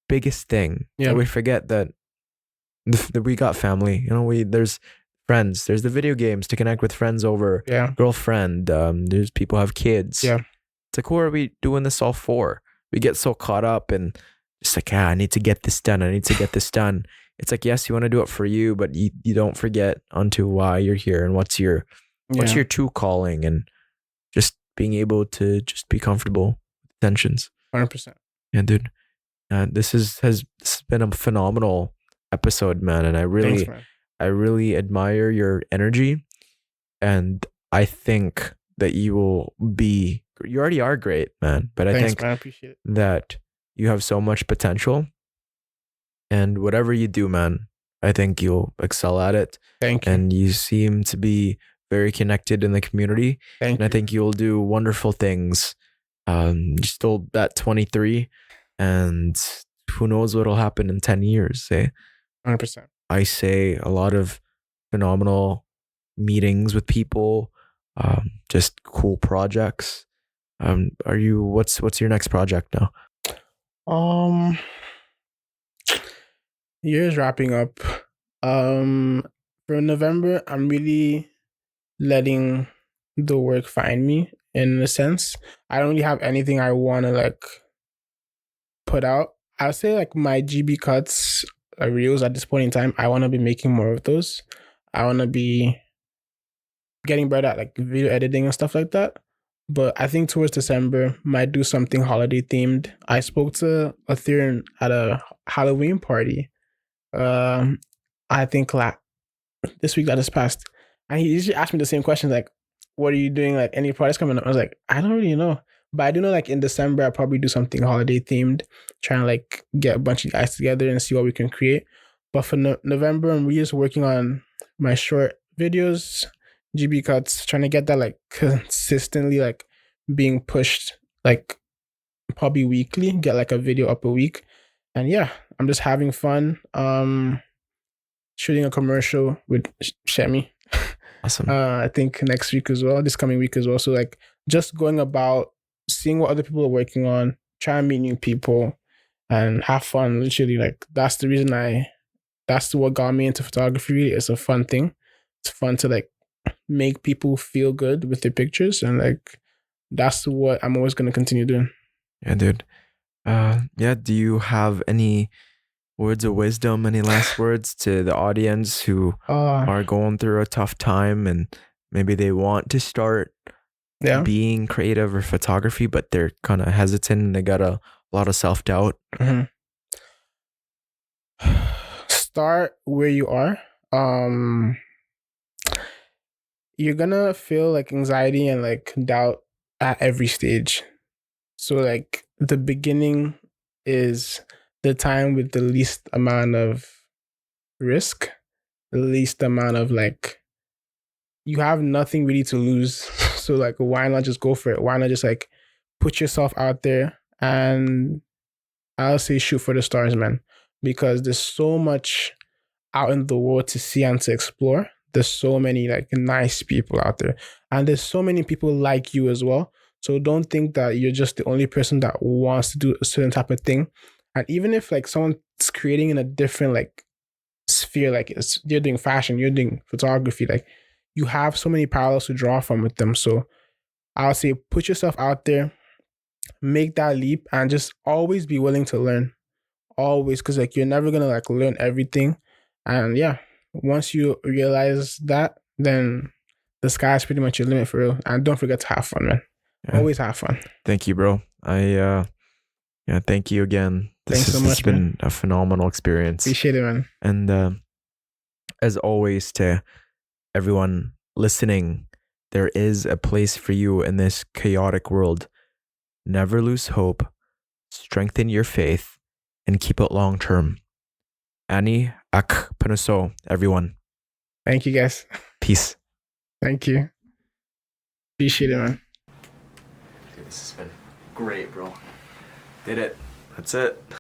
biggest thing.
Yeah.
We forget that we got family. There's friends. There's the video games to connect with friends over.
Yeah.
Girlfriend. There's people who have kids.
Yeah.
It's like, who are we doing this all for? We get so caught up in just like, I need to get this done. I need to get this done. It's like, yes, you want to do it for you, but you don't forget onto why you're here and what's your true calling, and just being able to just be comfortable with tensions.
100%.
Yeah, dude. This has been a phenomenal episode, man, and I really admire your energy, and I think that you already are great, man. But I think
man, I appreciate it.
that you have so much potential, and whatever you do, man, I think you'll excel at it.
Thank you.
And you seem to be very connected in the community.
Thank
you.
I
think you'll do wonderful things. You're still at 23, and who knows what'll happen in 10 years, eh?
100%.
I say a lot of phenomenal meetings with people, just cool projects. What's your next project now?
Year's wrapping up. For November, I'm really letting the work find me, in a sense. I don't really have anything I want to like put out. I'll say like my GB cuts reels at this point in time, I want to be making more of those. I want to be getting better at like video editing and stuff like that. But I think towards December, might do something holiday themed. I spoke to Ethereum at a Halloween party. I think this week that just passed, and he usually asked me the same question, like, "What are you doing? Like, any projects coming up?" I was like, "I don't really know, but I do know like in December I'll probably do something holiday themed, trying to like get a bunch of guys together and see what we can create." But for November, I'm really just working on my short videos, GB cuts, trying to get that like consistently like being pushed like probably weekly, get like a video up a week. And yeah, I'm just having fun. Shooting a commercial with Shemi.
Awesome.
I think next week as well, this coming week as well. So like just going about seeing what other people are working on, trying to meet new people and have fun. Literally, like that's the reason that's what got me into photography. Really, it's a fun thing. It's fun to like make people feel good with their pictures, and like that's what I'm always gonna continue doing.
Yeah, dude. Do you have any words of wisdom, any last words to the audience who are going through a tough time and maybe they want to start being creative or photography, but they're kind of hesitant and they got a lot of self-doubt?
Mm-hmm. Start where you are. You're gonna feel like anxiety and like doubt at every stage. So like the beginning is the time with the least amount of risk, the least amount of like, you have nothing really to lose. So like, why not just go for it? Why not just like put yourself out there? And I'll say shoot for the stars, man, because there's so much out in the world to see and to explore. There's so many like nice people out there, and there's so many people like you as well. So don't think that you're just the only person that wants to do a certain type of thing. And even if like someone's creating in a different like sphere, like you're doing fashion, you're doing photography, like you have so many parallels to draw from with them. So I'll say put yourself out there, make that leap, and just always be willing to learn. Always, because like you're never gonna like learn everything. And yeah, once you realize that, then the sky's pretty much your limit for real. And don't forget to have fun, man. Yeah. Always have fun.
Thank you, bro. Thank you again.
Thanks so much.
It's been a phenomenal experience.
Appreciate it, man.
And as always, to everyone listening, there is a place for you in this chaotic world. Never lose hope, strengthen your faith, and keep it long term. Ani Akpanusoh, everyone.
Thank you, guys.
Peace.
Thank you. Appreciate it, man.
Dude, this has been great, bro. Did it. That's it.